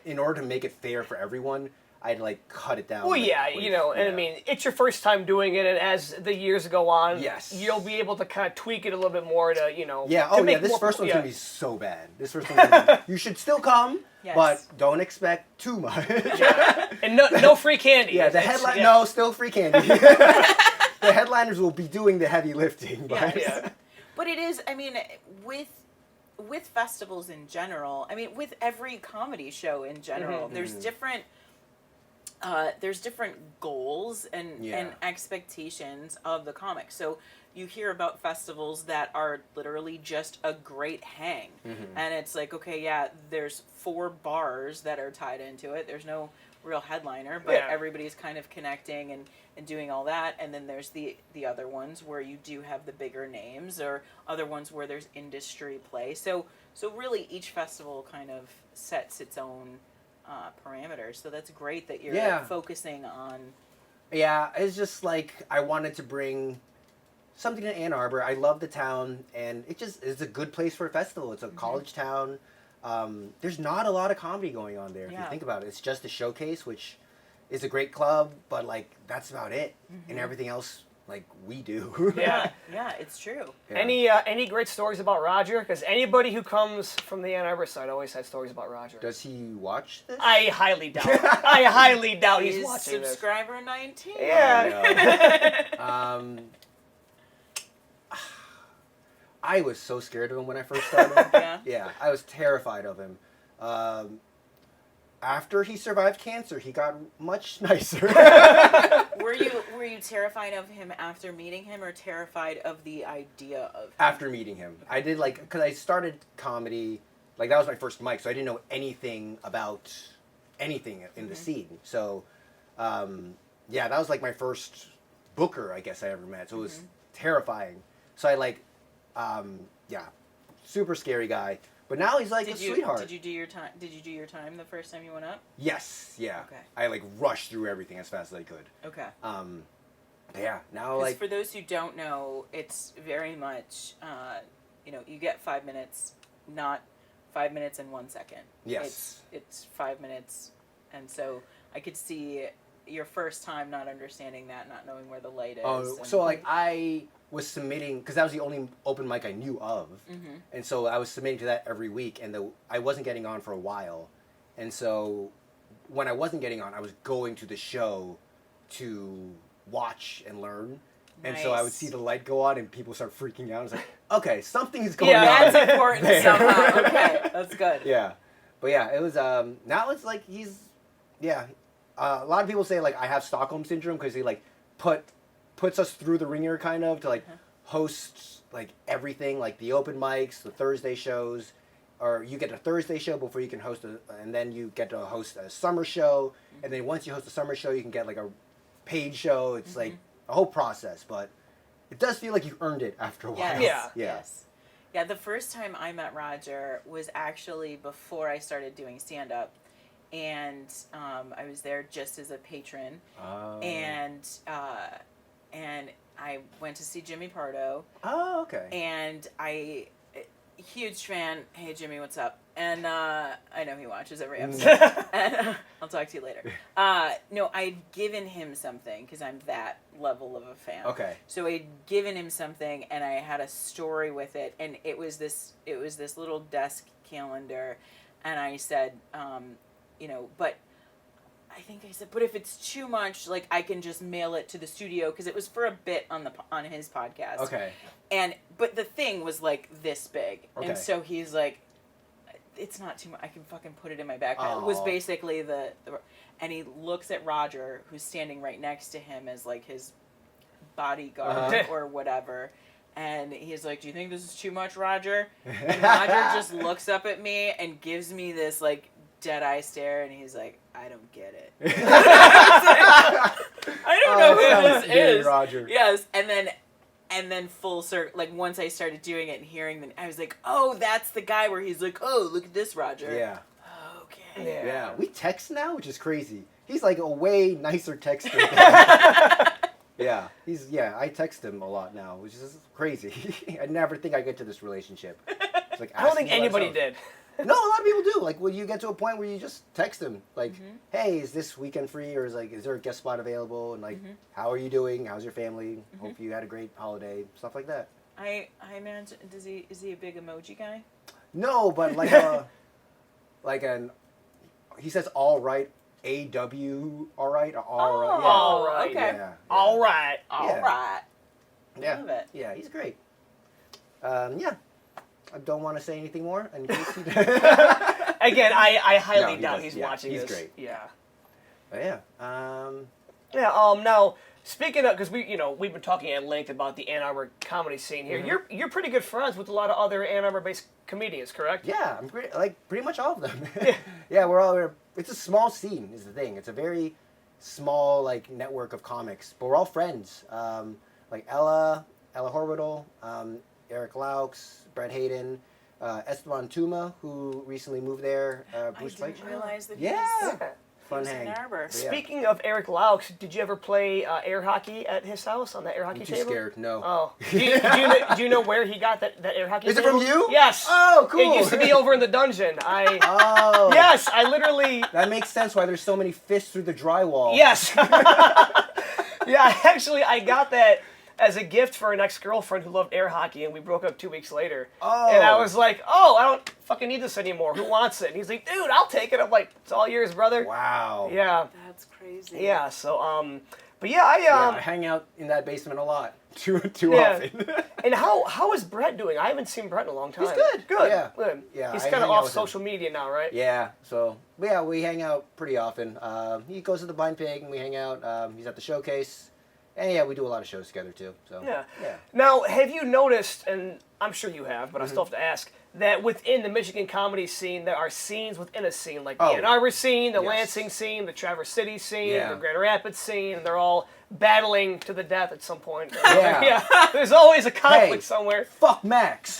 Speaker 5: in order to make it fair for everyone, I had to like cut it down.
Speaker 2: Well,
Speaker 5: like,
Speaker 2: yeah,
Speaker 5: way-
Speaker 2: you know, and I
Speaker 5: yeah.
Speaker 2: mean, it's your first time doing it, and as the years go on,
Speaker 5: Yes.
Speaker 2: you'll be able to kind of tweak it a little bit more to, you know,
Speaker 5: Yeah.
Speaker 2: to
Speaker 5: Oh yeah.
Speaker 2: make
Speaker 5: This
Speaker 2: more
Speaker 5: first
Speaker 2: people-
Speaker 5: one's gonna be so bad. This first one's gonna be, you should still come,
Speaker 3: Yes.
Speaker 5: but don't expect too much.
Speaker 2: and no free candy.
Speaker 5: Yeah. The
Speaker 2: It's-
Speaker 5: headline.
Speaker 2: yeah.
Speaker 5: No, still free candy. The headliners will be doing the heavy lifting. But
Speaker 2: Yeah.
Speaker 3: But it is, I mean, with festivals in general, I mean, with every comedy show in general,
Speaker 2: Mhm.
Speaker 3: there's different goals and
Speaker 5: Yeah.
Speaker 3: expectations of the comic. So you hear about festivals that are literally just a great hang, and it's like, okay, yeah, there's 4 bars that are tied into it. There's no real headliner, but
Speaker 2: Yeah.
Speaker 3: everybody's kind of connecting and doing all that. And then there's the other ones where you do have the bigger names, or other ones where there's industry play. So really each festival kind of sets its own parameters. So that's great that you're
Speaker 5: Yeah.
Speaker 3: focusing on.
Speaker 5: Yeah, it's just like I wanted to bring something to Ann Arbor. I love the town, and it's a good place for a festival. It's a college town. There's not a lot of comedy going on there if you
Speaker 3: Yeah.
Speaker 5: think about it. It's just a showcase, which is a great club, but like that's about it. And everything else, like we do.
Speaker 2: Yeah.
Speaker 3: Yeah, it's true.
Speaker 5: Yeah.
Speaker 2: Any great stories about Roger? Because anybody who comes from the Ann Arbor side always has stories about Roger.
Speaker 5: Does he watch this?
Speaker 2: I highly doubt. I highly doubt he's
Speaker 3: Is
Speaker 2: watching this.
Speaker 3: subscriber 19.
Speaker 2: Yeah.
Speaker 5: I was so scared of him when I first started.
Speaker 3: Yeah.
Speaker 5: Yeah, I was terrified of him. After he survived cancer, he got much nicer.
Speaker 3: Were you terrified of him after meeting him, or terrified of the idea of him?
Speaker 5: After meeting him, I did like, because I started comedy, like that was my first mic, so I didn't know anything about anything in the scene. So, yeah, that was like my first booker, I guess I ever met. So it was terrifying. So I like, yeah, super scary guy. But now he's like a sweetheart.
Speaker 3: Did you do your time? Did you do your time the first time you went up?
Speaker 5: Yes, yeah.
Speaker 3: Okay.
Speaker 5: I like rushed through everything as fast as I could.
Speaker 3: Okay.
Speaker 5: Yeah, now
Speaker 3: Because
Speaker 5: like
Speaker 3: for those who don't know, it's very much, you get 5 minutes, not 5 minutes and 1 second.
Speaker 5: Yes.
Speaker 3: It's 5 minutes, and so I could see your first time not understanding that, not knowing where the light is.
Speaker 5: oh,
Speaker 3: and-
Speaker 5: so like I was submitting because that was the only open mic I knew of, and so I was submitting to that every week, and I wasn't getting on for a while, and so when I wasn't getting on, I was going to the show to watch and learn. And so I would
Speaker 3: Nice.
Speaker 5: see the light go on and people start freaking out. I was like, okay, something's going
Speaker 2: Yeah,
Speaker 5: on.
Speaker 3: That's important
Speaker 5: there.
Speaker 3: somehow. Okay, that's good.
Speaker 5: Yeah. But yeah, it was, now it's like a lot of people say like I have Stockholm syndrome because he like puts us through the ringer kind of to like host like everything, like the open mics, the Thursday shows, or you get a Thursday show before you can host and then you get to host a summer show, and then once you host a summer show, you can get like a paid show. It's like a whole process, but it does feel like you earned it after a while.
Speaker 3: Yes.
Speaker 2: Yeah.
Speaker 3: Yes. Yeah, the first time I met Roger was actually before I started doing stand-up. And I was there just as a patron. And I went to see Jimmy Pardo.
Speaker 5: Oh, okay.
Speaker 3: And huge fan. Hey, Jimmy, what's up? And I know he watches every episode. And I'll talk to you later. No, I'd given him something because I'm that level of a fan.
Speaker 5: Okay.
Speaker 3: So I'd given him something, and I had a story with it, and it was this little desk calendar, and I said, but I think I said, but if it's too much, like I can just mail it to the studio, because it was for a bit on his podcast.
Speaker 5: Okay.
Speaker 3: But the thing was like this big,
Speaker 5: Okay.
Speaker 3: and so he's like, it's not too much. I can fucking put it in my backpack. It was basically and he looks at Roger, who's standing right next to him as like his bodyguard or whatever. And he's like, "Do you think this is too much, Roger?" And Roger just looks up at me and gives me this like dead eye stare, and he's like, "I don't get it." I don't know who this is.
Speaker 5: Roger.
Speaker 3: Yes, and then full circle. Like once I started doing it and hearing them, I was like, "Oh, that's the guy where he's like, oh, look at this, Roger."
Speaker 5: Yeah.
Speaker 3: Okay.
Speaker 5: Yeah. We text now, which is crazy. He's like a way nicer texter. Yeah. I text him a lot now, which is crazy. I never think I get to this relationship. It's like,
Speaker 2: I don't think anybody did.
Speaker 5: No, a lot of people do. Like, when you get to a point where you just text them, like, "Hey, is this weekend free?" Or is there a guest spot available? And like, "How are you doing? How's your family? Hope you had a great holiday." Stuff like that.
Speaker 3: I imagine, is he a big emoji guy?
Speaker 5: No, but like he says all right, AW, all right, all right. Yeah.
Speaker 2: All right.
Speaker 3: Okay.
Speaker 5: Yeah.
Speaker 2: All right.
Speaker 3: All right.
Speaker 5: Yeah.
Speaker 3: Love it.
Speaker 5: Yeah, he's great. Yeah. I don't want to say anything more. In case he...
Speaker 2: Again, I highly
Speaker 5: he
Speaker 2: doubt
Speaker 5: does.
Speaker 2: he's
Speaker 5: Yeah,
Speaker 2: watching
Speaker 5: he's
Speaker 2: this.
Speaker 5: great.
Speaker 2: Yeah.
Speaker 5: But yeah.
Speaker 2: Now, speaking of, because we've been talking at length about the Ann Arbor comedy scene here. You're pretty good friends with a lot of other Ann Arbor-based comedians, correct?
Speaker 5: Yeah, I'm great. Like pretty much all of them. Yeah, it's a small scene is the thing. It's a very small like network of comics, but we're all friends. Like Ella Horwittle, Eric Laux, Brett Hayden, Esteban Tuma, who recently moved there. Bruce
Speaker 3: I didn't realize that he
Speaker 5: Yeah.
Speaker 3: was
Speaker 5: Fun
Speaker 3: in
Speaker 5: hang.
Speaker 3: Ann Arbor.
Speaker 5: Yeah.
Speaker 2: Speaking of Eric Laux, did you ever play air hockey at his house on that air hockey
Speaker 5: I'm too
Speaker 2: table?
Speaker 5: scared. No.
Speaker 2: Oh, do you know where he got that air hockey?
Speaker 5: Is it
Speaker 2: table?
Speaker 5: from you?
Speaker 2: Yes.
Speaker 5: Oh, cool.
Speaker 2: It used to be over in the dungeon.
Speaker 5: Oh.
Speaker 2: Yes, I literally.
Speaker 5: That makes sense why there's so many fists through the drywall.
Speaker 2: Yes. Yeah, actually, I got that as a gift for an ex-girlfriend who loved air hockey, and we broke up 2 weeks later.
Speaker 5: Oh.
Speaker 2: And I was like, "Oh, I don't fucking need this anymore. Who wants it?" And he's like, "Dude, I'll take it." I'm like, "It's all yours, brother."
Speaker 5: Wow.
Speaker 2: Yeah.
Speaker 3: That's crazy.
Speaker 2: Yeah. So, but yeah,
Speaker 5: I hang out in that basement a lot. Too
Speaker 2: Yeah.
Speaker 5: often.
Speaker 2: And how is Brett doing? I haven't seen Brett in a long time.
Speaker 5: He's good.
Speaker 2: Good.
Speaker 5: Yeah.
Speaker 2: Good.
Speaker 5: Yeah,
Speaker 2: He's
Speaker 5: I
Speaker 2: kind of
Speaker 5: hang out
Speaker 2: off
Speaker 5: with him.
Speaker 2: social media now, right?
Speaker 5: Yeah, so yeah, we hang out pretty often. He goes to the Blind Pig and we hang out. He's at the Showcase. And yeah, we do a lot of shows together too. So
Speaker 2: Yeah.
Speaker 5: yeah.
Speaker 2: Now, have you noticed, and I'm sure you have, but I
Speaker 5: Mm-hmm.
Speaker 2: still have to ask, that within the Michigan comedy scene, there are scenes within a scene, like the
Speaker 5: Oh.
Speaker 2: Ann Arbor scene, the
Speaker 5: Yes.
Speaker 2: Lansing scene, the Traverse City scene,
Speaker 5: Yeah.
Speaker 2: the Grand Rapids scene, and they're all battling to the death at some point.
Speaker 5: Yeah.
Speaker 2: Yeah. There's always a conflict
Speaker 5: Hey.
Speaker 2: somewhere.
Speaker 5: Fuck Max.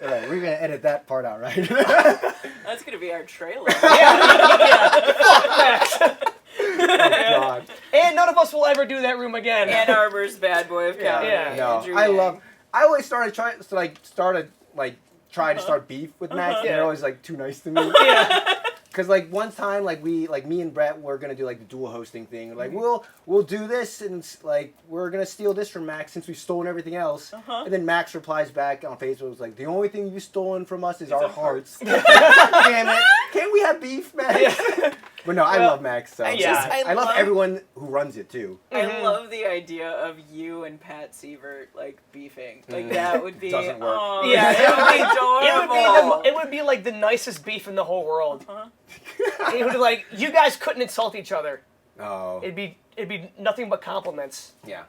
Speaker 5: We're gonna edit that part out, right?
Speaker 3: That's gonna be our trailer.
Speaker 5: Oh God.
Speaker 2: And none of us will ever do that room again.
Speaker 3: Ann Arbor's bad boy of comedy.
Speaker 2: Yeah.
Speaker 5: No,
Speaker 3: Andrew
Speaker 5: I
Speaker 3: Yang.
Speaker 5: love. I always try to start beef with Max, and
Speaker 2: Yeah.
Speaker 5: they're always like too nice to me.
Speaker 2: Yeah.
Speaker 5: Cause like one time, me and Brett were gonna do like the dual hosting thing. Like we'll do this, and like we're gonna steal this from Max since we've stolen everything else. And then Max replies back on Facebook, was like, "The only thing you've stolen from us is our hearts." Damn it! Can't we have beef, Max? But no, I love Max. So
Speaker 2: Yeah.
Speaker 5: I love everyone who runs it too.
Speaker 3: I love the idea of you and Pat Sievert like beefing. Like that would be
Speaker 5: Doesn't work.
Speaker 3: Oh,
Speaker 2: Yeah,
Speaker 3: that would be adorable.
Speaker 2: it would be like the nicest beef in the whole world. It would be like, you guys couldn't insult each other.
Speaker 5: Oh.
Speaker 2: It'd be nothing but compliments.
Speaker 5: Yeah,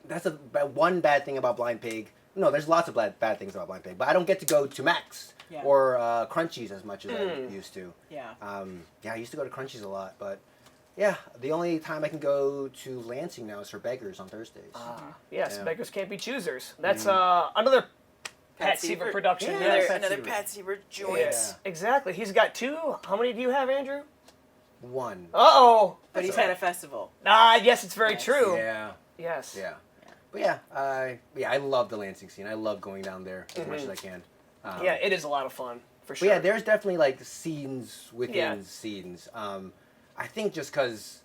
Speaker 5: that's one bad thing about Blind Pig. No, there's lots of bad things about Blind Pig, but I don't get to go to Max or Crunchies as much as I used to.
Speaker 3: Yeah.
Speaker 5: I used to go to Crunchies a lot, but yeah, the only time I can go to Lansing now is for Beggars on Thursdays.
Speaker 2: Yes,
Speaker 5: Yeah.
Speaker 2: beggars can't be choosers. That's another Pat Sievert production.
Speaker 5: Yeah,
Speaker 2: Yes.
Speaker 5: Pat
Speaker 3: Another
Speaker 5: Sievert.
Speaker 3: Pat Sievert joint.
Speaker 2: Yes, exactly. He's got 2. How many do you have, Andrew?
Speaker 5: 1.
Speaker 2: Uh-oh.
Speaker 3: But he's had a festival.
Speaker 2: Yes, it's very
Speaker 3: Yes.
Speaker 2: true.
Speaker 5: Yeah,
Speaker 2: Yes.
Speaker 5: yeah. But yeah, I love the Lansing scene. I love going down there as much as I can.
Speaker 2: Yeah, it is a lot of fun, for sure.
Speaker 5: But yeah, there's definitely like scenes within
Speaker 2: Yeah.
Speaker 5: scenes. I think just because,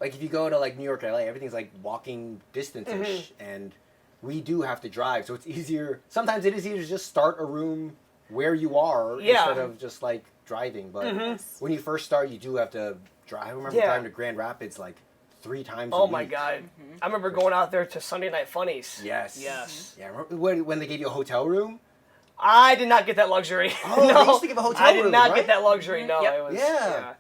Speaker 5: like, if you go to like New York, LA, everything's like walking distance-ish, and we do have to drive, so it's easier. Sometimes it is easier to just start a room where you are instead of just like driving. But when you first start, you do have to drive. I remember driving to Grand Rapids like 3 times
Speaker 2: Oh
Speaker 5: a
Speaker 2: my
Speaker 5: week.
Speaker 2: God. I remember going out there to Sunday Night Funnies.
Speaker 5: Yes.
Speaker 2: Yes.
Speaker 5: Yeah, remember when they gave you a hotel room?
Speaker 2: I did not get that luxury.
Speaker 5: Oh,
Speaker 2: no,
Speaker 5: they used to give a hotel
Speaker 2: I did
Speaker 5: room,
Speaker 2: not
Speaker 5: right?
Speaker 2: get that luxury. No,
Speaker 3: Yep.
Speaker 2: it was.
Speaker 5: Yeah.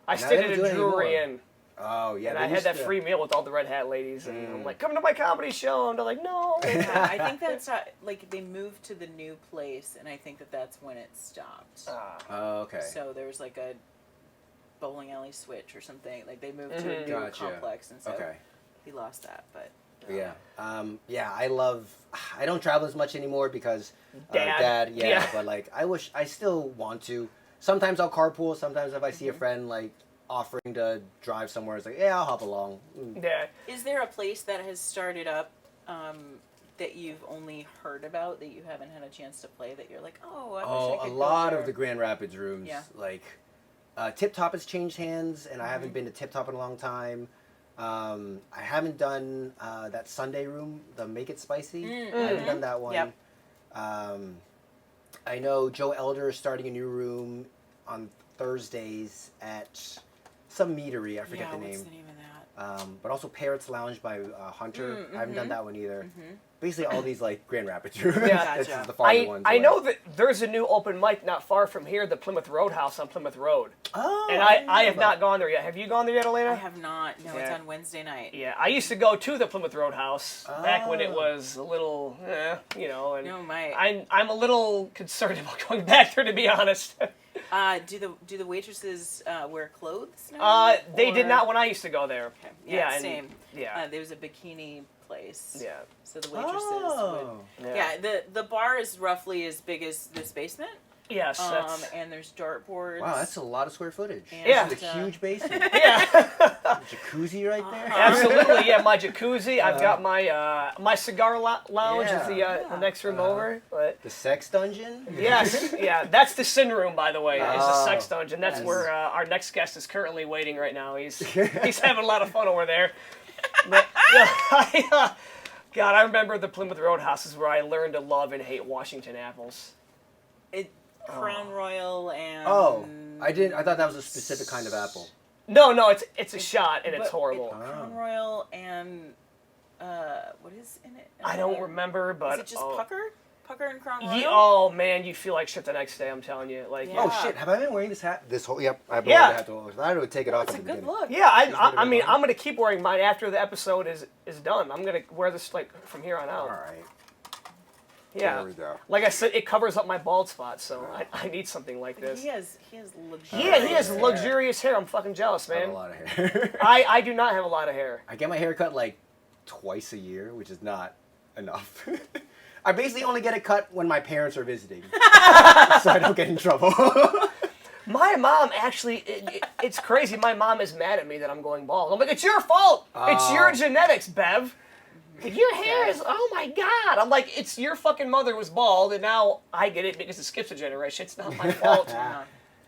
Speaker 2: I
Speaker 5: Now
Speaker 2: stayed
Speaker 5: they
Speaker 2: at
Speaker 5: don't
Speaker 2: a
Speaker 5: do it
Speaker 2: Drury
Speaker 5: anymore.
Speaker 2: Inn.
Speaker 5: Oh, yeah.
Speaker 2: And
Speaker 5: they
Speaker 2: I had
Speaker 5: used
Speaker 2: that
Speaker 5: to-
Speaker 2: free meal with all the red hat ladies, and I'm like, come to my comedy show, and they're like, no.
Speaker 3: Yeah, I think that's like they moved to the new place, and I think that's when it stopped.
Speaker 5: Oh, okay.
Speaker 3: So there was like a bowling alley switch or something. Like they moved to a new
Speaker 5: Gotcha.
Speaker 3: complex, and so
Speaker 5: Okay.
Speaker 3: he lost that. But
Speaker 5: Yeah. Yeah, I don't travel as much anymore because
Speaker 2: Dad.
Speaker 5: yeah,
Speaker 2: Yeah.
Speaker 5: but like I still want to. Sometimes I'll carpool, sometimes if I see a friend like offering to drive somewhere, it's like, yeah, I'll hop along.
Speaker 2: Yeah.
Speaker 3: is there a place that has started up that you've only heard about that you haven't had a chance to play that you're like, oh, I wish I
Speaker 5: Oh,
Speaker 3: could
Speaker 5: a
Speaker 3: go
Speaker 5: lot
Speaker 3: there.
Speaker 5: of the Grand Rapids rooms.
Speaker 3: Yeah.
Speaker 5: Like, Tip Top has changed hands, and I haven't been to Tip Top in a long time. I haven't done that Sunday room, the Make It Spicy. I haven't done that one.
Speaker 3: Yep.
Speaker 5: I know Joe Elder is starting a new room on Thursdays at some meadery. I forget
Speaker 3: Yeah,
Speaker 5: the
Speaker 3: what's
Speaker 5: name.
Speaker 3: the name of that?
Speaker 5: But also Parrots Lounge by Hunter. I haven't done that one either.
Speaker 3: Mm-hmm.
Speaker 5: Basically, all these like Grand Rapids rooms.
Speaker 2: Yeah.
Speaker 5: That's
Speaker 3: Gotcha.
Speaker 5: the farther ones.
Speaker 2: I
Speaker 5: away.
Speaker 2: know that there's a new open mic not far from here, the Plymouth Roadhouse on Plymouth Road.
Speaker 5: Oh,
Speaker 2: And
Speaker 5: didn't know
Speaker 2: I have
Speaker 5: about
Speaker 2: not gone there yet. Have you gone there yet, Elena?
Speaker 3: I have not. No, it's
Speaker 2: Yeah.
Speaker 3: on Wednesday night.
Speaker 2: Yeah, I used to go to the Plymouth Roadhouse back when it
Speaker 5: Oh.
Speaker 2: was a little, and
Speaker 3: No, my.
Speaker 2: I'm a little concerned about going back there, to be honest.
Speaker 3: Do the waitresses wear clothes now?
Speaker 2: They did
Speaker 3: Or-
Speaker 2: not when I used to go there.
Speaker 3: Okay. Yeah,
Speaker 2: and-
Speaker 3: same.
Speaker 2: Yeah,
Speaker 3: There was a bikini place.
Speaker 2: yeah.
Speaker 3: So the waitresses
Speaker 5: Oh.
Speaker 3: would.
Speaker 2: Yeah.
Speaker 3: Yeah, the bar is roughly as big as this basement.
Speaker 2: Yes, that's,
Speaker 3: And there's dartboards.
Speaker 5: Wow, that's a lot of square footage.
Speaker 3: And,
Speaker 2: Yeah.
Speaker 5: It's a huge basement.
Speaker 2: yeah.
Speaker 5: Jacuzzi right there.
Speaker 2: Absolutely, yeah. My jacuzzi. I've got my my cigar lounge is
Speaker 5: Yeah.
Speaker 2: the next room over. But
Speaker 5: The sex dungeon.
Speaker 2: yes, yeah, that's the sin room, by the way. Is the
Speaker 5: Oh.
Speaker 2: sex dungeon. That's
Speaker 3: Yes.
Speaker 2: where our next guest is currently waiting right now. He's having a lot of fun over there. But, God, I remember the Plymouth Roadhouse is where I learned to love and hate Washington apples.
Speaker 3: Crown Royal and.
Speaker 5: Oh, I didn't. I thought that was a specific kind of apple.
Speaker 2: No, it's a shot and it's
Speaker 3: but
Speaker 2: horrible.
Speaker 3: Crown Royal and. What is in it?
Speaker 2: I don't remember, but
Speaker 3: Is it just Pucker? Pucker and Crown Royal?
Speaker 2: Oh man, you feel like shit the next day. I'm telling you, like
Speaker 3: Yeah.
Speaker 5: Oh shit! Have I been wearing this hat? This whole I've been
Speaker 2: Yeah.
Speaker 5: wearing the hat. I would take it off.
Speaker 3: It's a
Speaker 5: at the
Speaker 3: good
Speaker 5: beginning.
Speaker 3: look.
Speaker 2: yeah. I
Speaker 5: it
Speaker 2: mean,
Speaker 5: on?
Speaker 2: I'm gonna keep wearing mine after the episode is done. I'm gonna wear this like from here on out.
Speaker 5: All right.
Speaker 2: Yeah.
Speaker 5: There we go.
Speaker 2: Like I said, it covers up my bald spot, so I need something like this.
Speaker 3: He has luxurious.
Speaker 2: Yeah, he has
Speaker 5: Yeah.
Speaker 2: luxurious hair. I'm fucking jealous,
Speaker 5: I have
Speaker 2: man.
Speaker 5: a lot of hair.
Speaker 2: I do not have a lot of hair.
Speaker 5: I get my hair cut like twice a year, which is not enough. I basically only get it cut when my parents are visiting, so I don't get in trouble.
Speaker 2: My mom actually, it's crazy. My mom is mad at me that I'm going bald. I'm like, it's your fault. It's your genetics, Bev. Like, your hair is, oh my God. I'm like, it's your fucking mother was bald, and now I get it because it skips a generation. It's not my fault.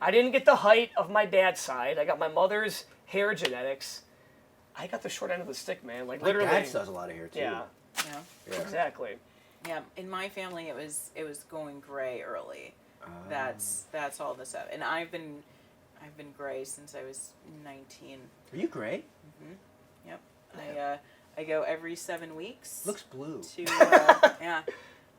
Speaker 2: I didn't get the height of my dad's side. I got my mother's hair genetics. I got the short end of the stick, man. Like,
Speaker 5: My
Speaker 2: literally.
Speaker 5: dad still has a lot of hair too.
Speaker 2: Yeah,
Speaker 3: Yeah.
Speaker 5: Yeah.
Speaker 2: exactly.
Speaker 3: Yeah. In my family, it was going gray early. That's all this up. And I've been gray since I was 19.
Speaker 5: Are you gray?
Speaker 3: Yep. I go every 7 weeks.
Speaker 5: Looks blue.
Speaker 3: To yeah.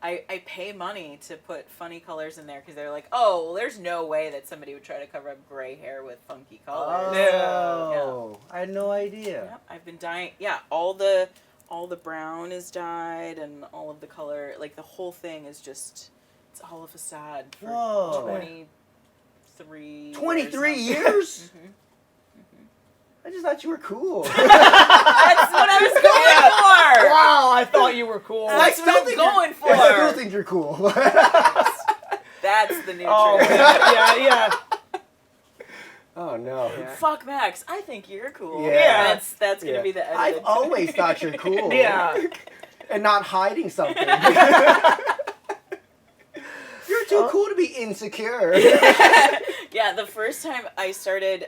Speaker 3: I pay money to put funny colors in there because they're like, oh, well, there's no way that somebody would try to cover up gray hair with funky colors.
Speaker 5: Oh, I had no idea.
Speaker 3: Yep, I've been dyeing. Yeah, all the brown is dyed, and all of the color, like the whole thing is just, it's all a facade for
Speaker 5: Whoa.
Speaker 3: 23
Speaker 5: 23
Speaker 3: years.
Speaker 5: years? I just thought you were cool.
Speaker 3: That's what I was going for.
Speaker 2: Wow, I thought you were cool.
Speaker 3: That's what I'm going for.
Speaker 5: I still think you're cool.
Speaker 3: That's the new
Speaker 2: Oh,
Speaker 3: trick.
Speaker 2: man. Yeah.
Speaker 5: Oh no.
Speaker 3: Fuck Max, I think you're cool.
Speaker 5: Yeah.
Speaker 3: That's gonna be the edited.
Speaker 5: I've always thought you're cool.
Speaker 2: Yeah.
Speaker 5: And not hiding something. You're too cool to be insecure.
Speaker 3: Yeah, the first time I started,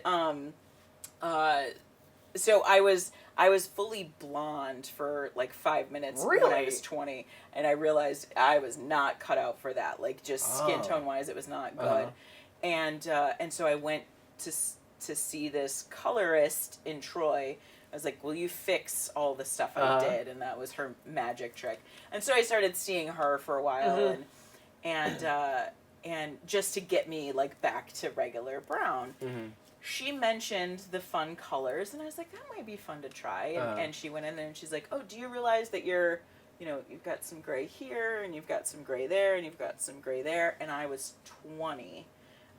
Speaker 3: so I was fully blonde for like 5 minutes when I
Speaker 2: Really?
Speaker 3: was 20, and I realized I was not cut out for that. Like just skin
Speaker 5: Oh.
Speaker 3: tone wise, it was not good.
Speaker 5: Uh-huh.
Speaker 3: And so I went to see this colorist in Troy I was like, will you fix all the stuff I did? And that was her magic trick. And so I started seeing her for a while, and just to get me like back to regular brown. She mentioned the fun colors, and I was like, that might be fun to try. And she went in there and she's like, oh, do you realize that you've got some gray here, and you've got some gray there, and you've got some gray there. And I was 20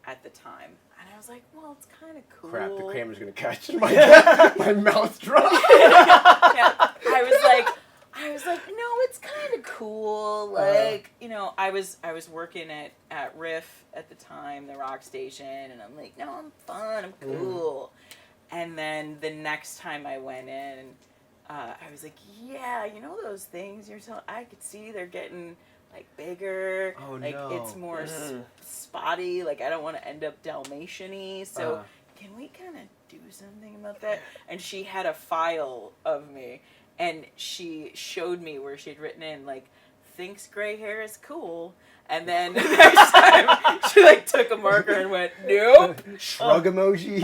Speaker 3: at the time. And I was like, well, it's kind of cool.
Speaker 5: Crap, the camera's going to catch my mouth drop.
Speaker 3: Yeah. I was like, no, it's kind of cool. Like, I was working at Riff at the time, the rock station, and I'm like, no, I'm fun, I'm cool. And then the next time I went in, I was like, yeah, those things you're telling, I could see they're getting like bigger.
Speaker 5: Oh,
Speaker 3: like
Speaker 5: no.
Speaker 3: it's more spotty. Like I don't want to end up Dalmatian-y. So can we kind of do something about that? And she had a file of me, and she showed me where she'd written in like, thinks gray hair is cool. And then the next time she like took a marker and went, nope.
Speaker 5: Shrug emoji.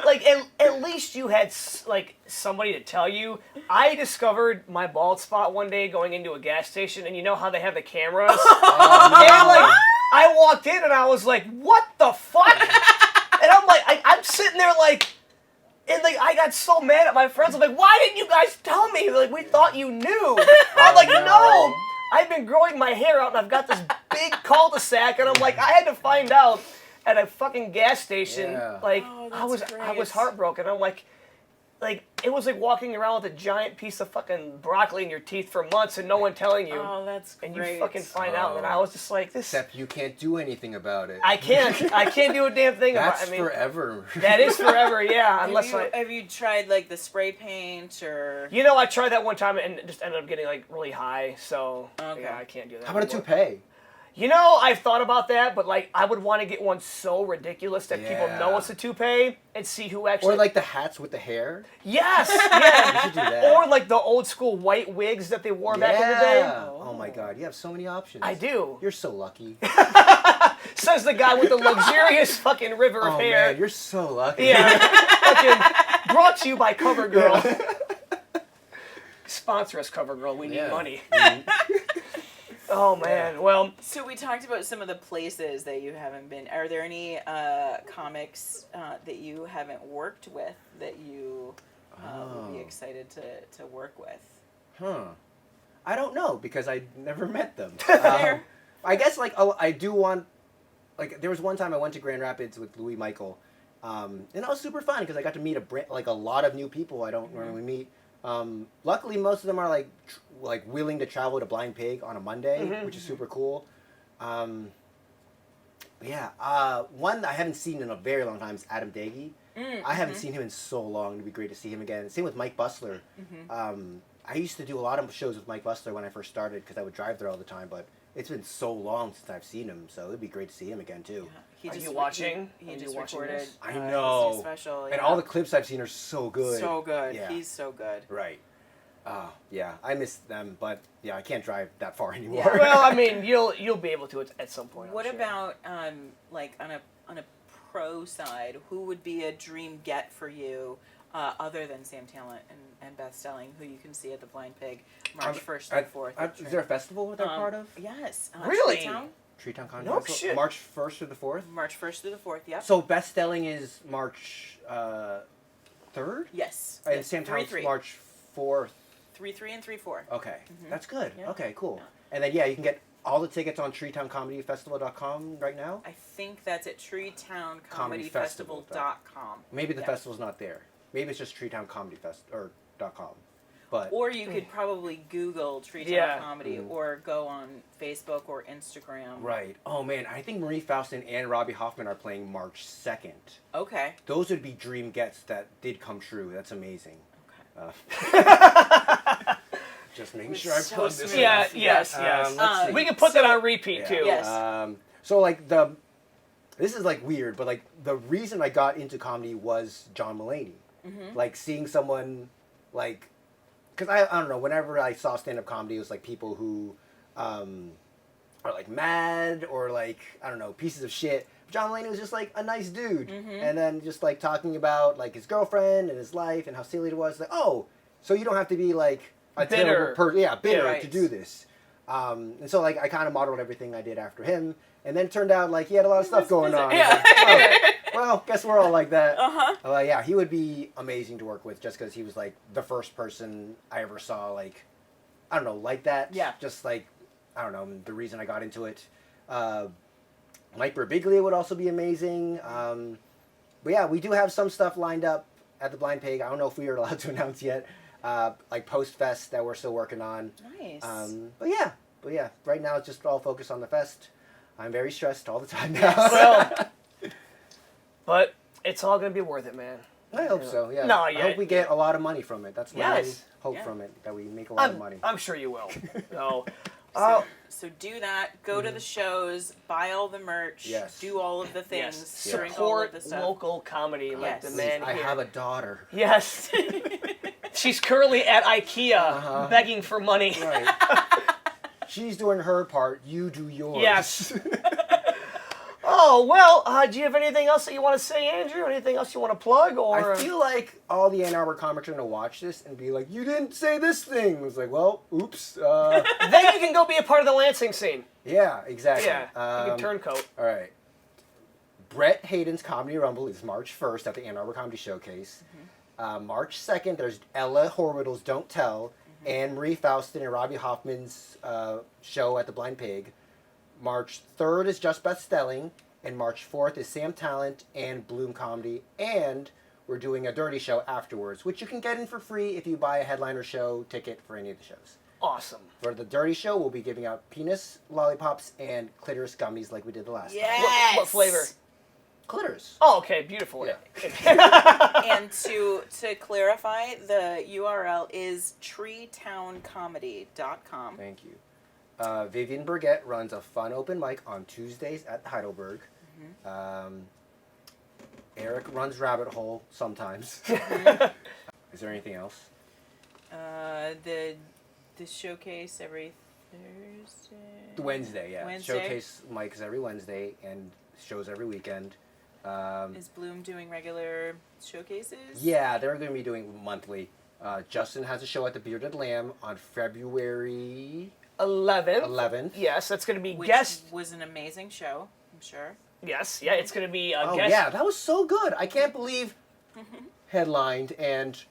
Speaker 2: Like at least you had like somebody to tell you. I discovered my bald spot one day going into a gas station, and you know how they have the cameras. And like I walked in and I was like, "What the fuck?" And I'm like, I'm sitting there like, and like I got so mad at my friends. I'm like, "Why didn't you guys tell me? Like we thought you knew." I'm like, "No, I've been growing my hair out, and I've got this big cul-de-sac," and I'm like, I had to find out at a fucking gas station. Like I was heartbroken. I'm like it was like walking around with a giant piece of fucking broccoli in your teeth for months and no one telling you.
Speaker 3: Oh, that's great.
Speaker 2: And you fucking find out, and I was just like, this.
Speaker 5: Except you can't do anything about it.
Speaker 2: I can't do a damn thing about it.
Speaker 5: That's forever.
Speaker 2: That is forever, yeah. Unless
Speaker 3: have you tried like the spray paint or?
Speaker 2: I tried that one time and it just ended up getting like really high. So yeah, I can't do that.
Speaker 5: How about
Speaker 2: anymore.
Speaker 5: a toupee?
Speaker 2: I've thought about that, but like I would want to get one so ridiculous that people know it's a toupee and see who actually.
Speaker 5: Or like the hats with the hair.
Speaker 2: Yes, yeah.
Speaker 5: You should do that.
Speaker 2: Or like the old school white wigs that they wore back in the day.
Speaker 5: Oh my God, you have so many options.
Speaker 2: I do.
Speaker 5: You're so lucky.
Speaker 2: Says the guy with the luxurious fucking river of hair.
Speaker 5: Man, you're so lucky.
Speaker 2: Yeah. Fucking brought to you by CoverGirl. Sponsor us, CoverGirl. We need money. Oh man, well.
Speaker 3: So we talked about some of the places that you haven't been. Are there any comics that you haven't worked with that you would be excited to work with?
Speaker 5: I don't know because I never met them.
Speaker 3: Fair.
Speaker 5: I guess like I do want. Like there was one time I went to Grand Rapids with Louis Michael, and that was super fun because I got to meet a lot of new people I don't normally meet. Luckily, most of them are like willing to travel to Blind Pig on a Monday, which is super cool. One I haven't seen in a very long time is Adam Daggy. I haven't seen him in so long. It'd be great to see him again. Same with Mike Bustler. I used to do a lot of shows with Mike Bustler when I first started because I would drive there all the time, but it's been so long since I've seen him, so it'd be great to see him again too.
Speaker 2: Are you watching?
Speaker 3: He just recorded.
Speaker 5: I know.
Speaker 3: His special,
Speaker 5: and all the clips I've seen are so good.
Speaker 3: So good.
Speaker 5: Yeah.
Speaker 3: He's so good.
Speaker 5: Right. Yeah, I miss them, but yeah, I can't drive that far anymore.
Speaker 2: Yeah. Well, I mean, you'll be able to at some point.
Speaker 3: What about like on a pro side? Who would be a dream get for you other than Sam Talent and Beth Stelling, who you can see at the Blind Pig March 1st through 4th?
Speaker 5: Is there a festival they're part of?
Speaker 3: Yes.
Speaker 2: Really?
Speaker 3: Treetown
Speaker 5: Comedy
Speaker 2: No
Speaker 5: Festival?
Speaker 2: shit.
Speaker 5: March 1st through the 4th?
Speaker 3: March 1st through the 4th, yep.
Speaker 5: So Beth Stelling is March 3rd?
Speaker 3: Yes.
Speaker 5: And Sam Talent's March 4th?
Speaker 3: 3/3 and 3/4.
Speaker 5: Okay, that's good.
Speaker 3: Yeah.
Speaker 5: Okay, cool. Yeah. And then you can get all the tickets on TreetownComedyFestival.com right now?
Speaker 3: I think that's at TreetownComedyFestival.com.
Speaker 5: Maybe the festival's not there. Maybe it's just TreetownComedyFest.com. But
Speaker 3: or you could probably Google Treetown Comedy or go on Facebook or Instagram.
Speaker 5: Right. Oh man, I think Marie Faust and Ann Robbie Hoffman are playing March 2nd.
Speaker 3: Okay.
Speaker 5: Those would be dream gets that did come true. That's amazing. Just making sure I plug this.
Speaker 2: Yeah, yes.
Speaker 5: Let's see.
Speaker 2: We can put that on repeat too.
Speaker 3: Yes.
Speaker 5: So like this is like weird, but like the reason I got into comedy was John Mulaney. Like seeing someone like, because I don't know, whenever I saw stand-up comedy, it was like people who are like mad or like, I don't know, pieces of shit. John Mulaney was just like a nice dude,
Speaker 3: Mm-hmm.
Speaker 5: and then just like talking about like his girlfriend and his life and how silly it was. Like, oh, so you don't have to be like a
Speaker 2: Bitter.
Speaker 5: terrible person, bitter
Speaker 3: right.
Speaker 5: to do this. And so like I kind of modeled everything I did after him, and then it turned out like he had a lot of stuff going on.
Speaker 3: Yeah.
Speaker 5: Like, oh, well, guess we're all like that.
Speaker 3: Uh-huh.
Speaker 5: Yeah, he would be amazing to work with just because he was like the first person I ever saw like, I don't know, like that.
Speaker 3: Yeah.
Speaker 5: Just like, I don't know, the reason I got into it. Mike Birbiglia would also be amazing. But yeah, we do have some stuff lined up at the Blind Pig. I don't know if we are allowed to announce yet. Like post-fest that we're still working on.
Speaker 3: Nice.
Speaker 5: But yeah, right now it's just all focused on the fest. I'm very stressed all the time now.
Speaker 2: Well, but it's all gonna be worth it, man.
Speaker 5: I hope so, yeah.
Speaker 2: No,
Speaker 5: I
Speaker 2: yeah.
Speaker 5: hope we get a lot of money from it. That's my
Speaker 2: Yes.
Speaker 5: hope
Speaker 3: Yeah.
Speaker 5: from it, that we make a lot of money.
Speaker 2: I'm sure you will. So,
Speaker 3: So do that. Go to the shows. Buy all the merch.
Speaker 5: Yes.
Speaker 3: Do all of the things.
Speaker 2: yes,
Speaker 3: Drink all of
Speaker 2: support
Speaker 3: the stuff.
Speaker 2: local comedy like
Speaker 3: Yes.
Speaker 2: the
Speaker 3: Please,
Speaker 2: man
Speaker 5: I
Speaker 2: here.
Speaker 5: have a daughter.
Speaker 2: Yes. She's currently at IKEA begging for money.
Speaker 5: Right. She's doing her part. You do yours.
Speaker 2: Yes. Oh, well, do you have anything else that you want to say, Andrew? Anything else you want to plug? Or
Speaker 5: I feel like all the Ann Arbor comics are going to watch this and be like, you didn't say this thing. It was like, well, oops.
Speaker 2: then you can go be a part of the Lansing scene.
Speaker 5: Yeah, exactly.
Speaker 2: Yeah, you can turncoat.
Speaker 5: All right. Brett Hayden's Comedy Rumble is March 1st at the Ann Arbor Comedy Showcase. March 2nd, there's Ella Horwittel's Don't Tell, Anne Marie Faustin and Robbie Hoffman's show at the Blind Pig. March 3rd is Just Beth Stelling, and March 4th is Sam Talent and Bloom Comedy, and we're doing a Dirty Show afterwards, which you can get in for free if you buy a headliner show ticket for any of the shows.
Speaker 2: Awesome.
Speaker 5: For the Dirty Show, we'll be giving out penis lollipops and clitoris gummies like we did the last time.
Speaker 3: Yes.
Speaker 2: What flavor?
Speaker 5: Clitoris.
Speaker 2: Oh, okay, beautiful.
Speaker 5: Yeah.
Speaker 3: And to clarify, the URL is treetowncomedy.com.
Speaker 5: Thank you. Vivian Burgett runs a fun open mic on Tuesdays at Heidelberg. Eric runs Rabbit Hole sometimes. Is there anything else?
Speaker 3: The showcase every Thursday.
Speaker 5: Wednesday, yeah.
Speaker 3: Wednesday.
Speaker 5: Showcase mics every Wednesday and shows every weekend.
Speaker 3: Is Bloom doing regular showcases?
Speaker 5: Yeah, they're going to be doing monthly. Justin has a show at the Bearded Lamb on February 11th.
Speaker 2: Yes, that's going to be
Speaker 3: Which
Speaker 2: guest.
Speaker 3: was an amazing show, I'm sure.
Speaker 2: Yes, yeah, it's going to be
Speaker 5: Oh,
Speaker 2: guest.
Speaker 5: yeah, that was so good. I can't believe headlined and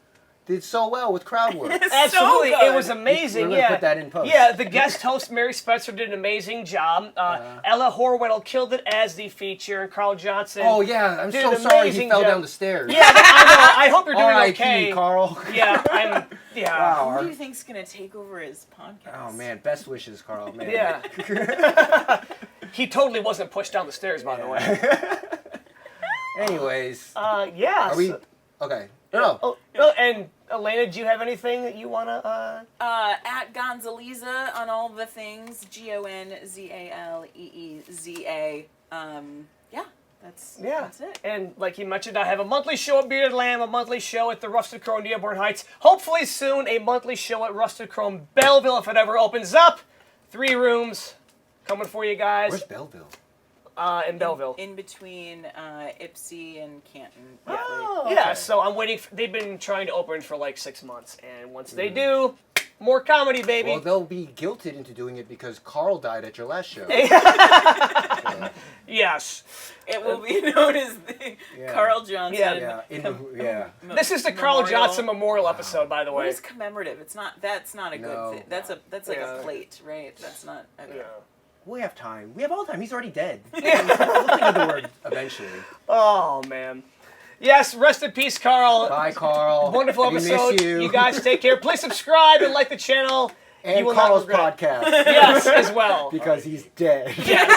Speaker 5: did so well with crowd work.
Speaker 2: Absolutely,
Speaker 3: So good.
Speaker 2: it was amazing.
Speaker 5: We're gonna
Speaker 2: Yeah,
Speaker 5: put that in post.
Speaker 2: Yeah, the guest host Mary Spencer did an amazing job. Ella Horwittel killed it as the feature, and Carl Johnson.
Speaker 5: Oh, yeah, I'm
Speaker 2: did
Speaker 5: so
Speaker 2: an
Speaker 5: sorry he
Speaker 2: amazing
Speaker 5: fell
Speaker 2: job.
Speaker 5: down the stairs.
Speaker 2: Yeah, I know. I hope you're doing
Speaker 5: R.I.P.
Speaker 2: okay,
Speaker 5: Carl.
Speaker 2: Yeah, I'm. Yeah.
Speaker 5: Wow.
Speaker 3: Who do you think's gonna take over his podcast?
Speaker 5: Oh, man, best wishes, Carl. Man.
Speaker 2: Yeah. He totally wasn't pushed down the stairs, by the way.
Speaker 5: Anyways,
Speaker 2: Yeah.
Speaker 5: are we... Okay. No.
Speaker 2: Oh, no, and Elena, do you have anything that you want to...
Speaker 3: At Gonzaleza on all the things. GONZALEEZA. Yeah, that's it.
Speaker 2: And like you mentioned, I have a monthly show at Bearded Lamb, a monthly show at the Rusted Crow in Dearborn Heights. Hopefully soon, a monthly show at Rusted Crow in Belleville if it ever opens up. 3 rooms coming for you guys.
Speaker 5: Where's Belleville?
Speaker 2: In Belleville.
Speaker 3: In between Ypsi and Canton.
Speaker 5: Oh,
Speaker 2: Yeah,
Speaker 5: okay.
Speaker 2: so I'm waiting. They've been trying to open for like 6 months, and once they do, more comedy, baby.
Speaker 5: Well, they'll be guilted into doing it because Carl died at your last show.
Speaker 2: Yes.
Speaker 3: It will be known as the Carl Johnson.
Speaker 2: Yeah.
Speaker 5: Yeah.
Speaker 2: This is the Carl
Speaker 3: Memorial.
Speaker 2: Johnson Memorial episode, by the
Speaker 3: What
Speaker 2: way.
Speaker 3: is commemorative? It's not. That's not a
Speaker 5: No.
Speaker 3: good thing. That's like
Speaker 2: Yeah.
Speaker 3: a plate, right? That's not. Okay.
Speaker 2: Yeah.
Speaker 5: We have time. We have all time. He's already dead. We'll think of the word eventually.
Speaker 2: Oh, man. Yes, rest in peace, Carl.
Speaker 5: Bye, Carl.
Speaker 2: Wonderful
Speaker 5: We
Speaker 2: episode.
Speaker 5: miss you.
Speaker 2: Guys take care. Please subscribe and like the channel.
Speaker 5: And
Speaker 2: you will
Speaker 5: Carl's
Speaker 2: not regret it.
Speaker 5: podcast.
Speaker 2: Yes, as well.
Speaker 5: Because he's dead.
Speaker 2: Yes.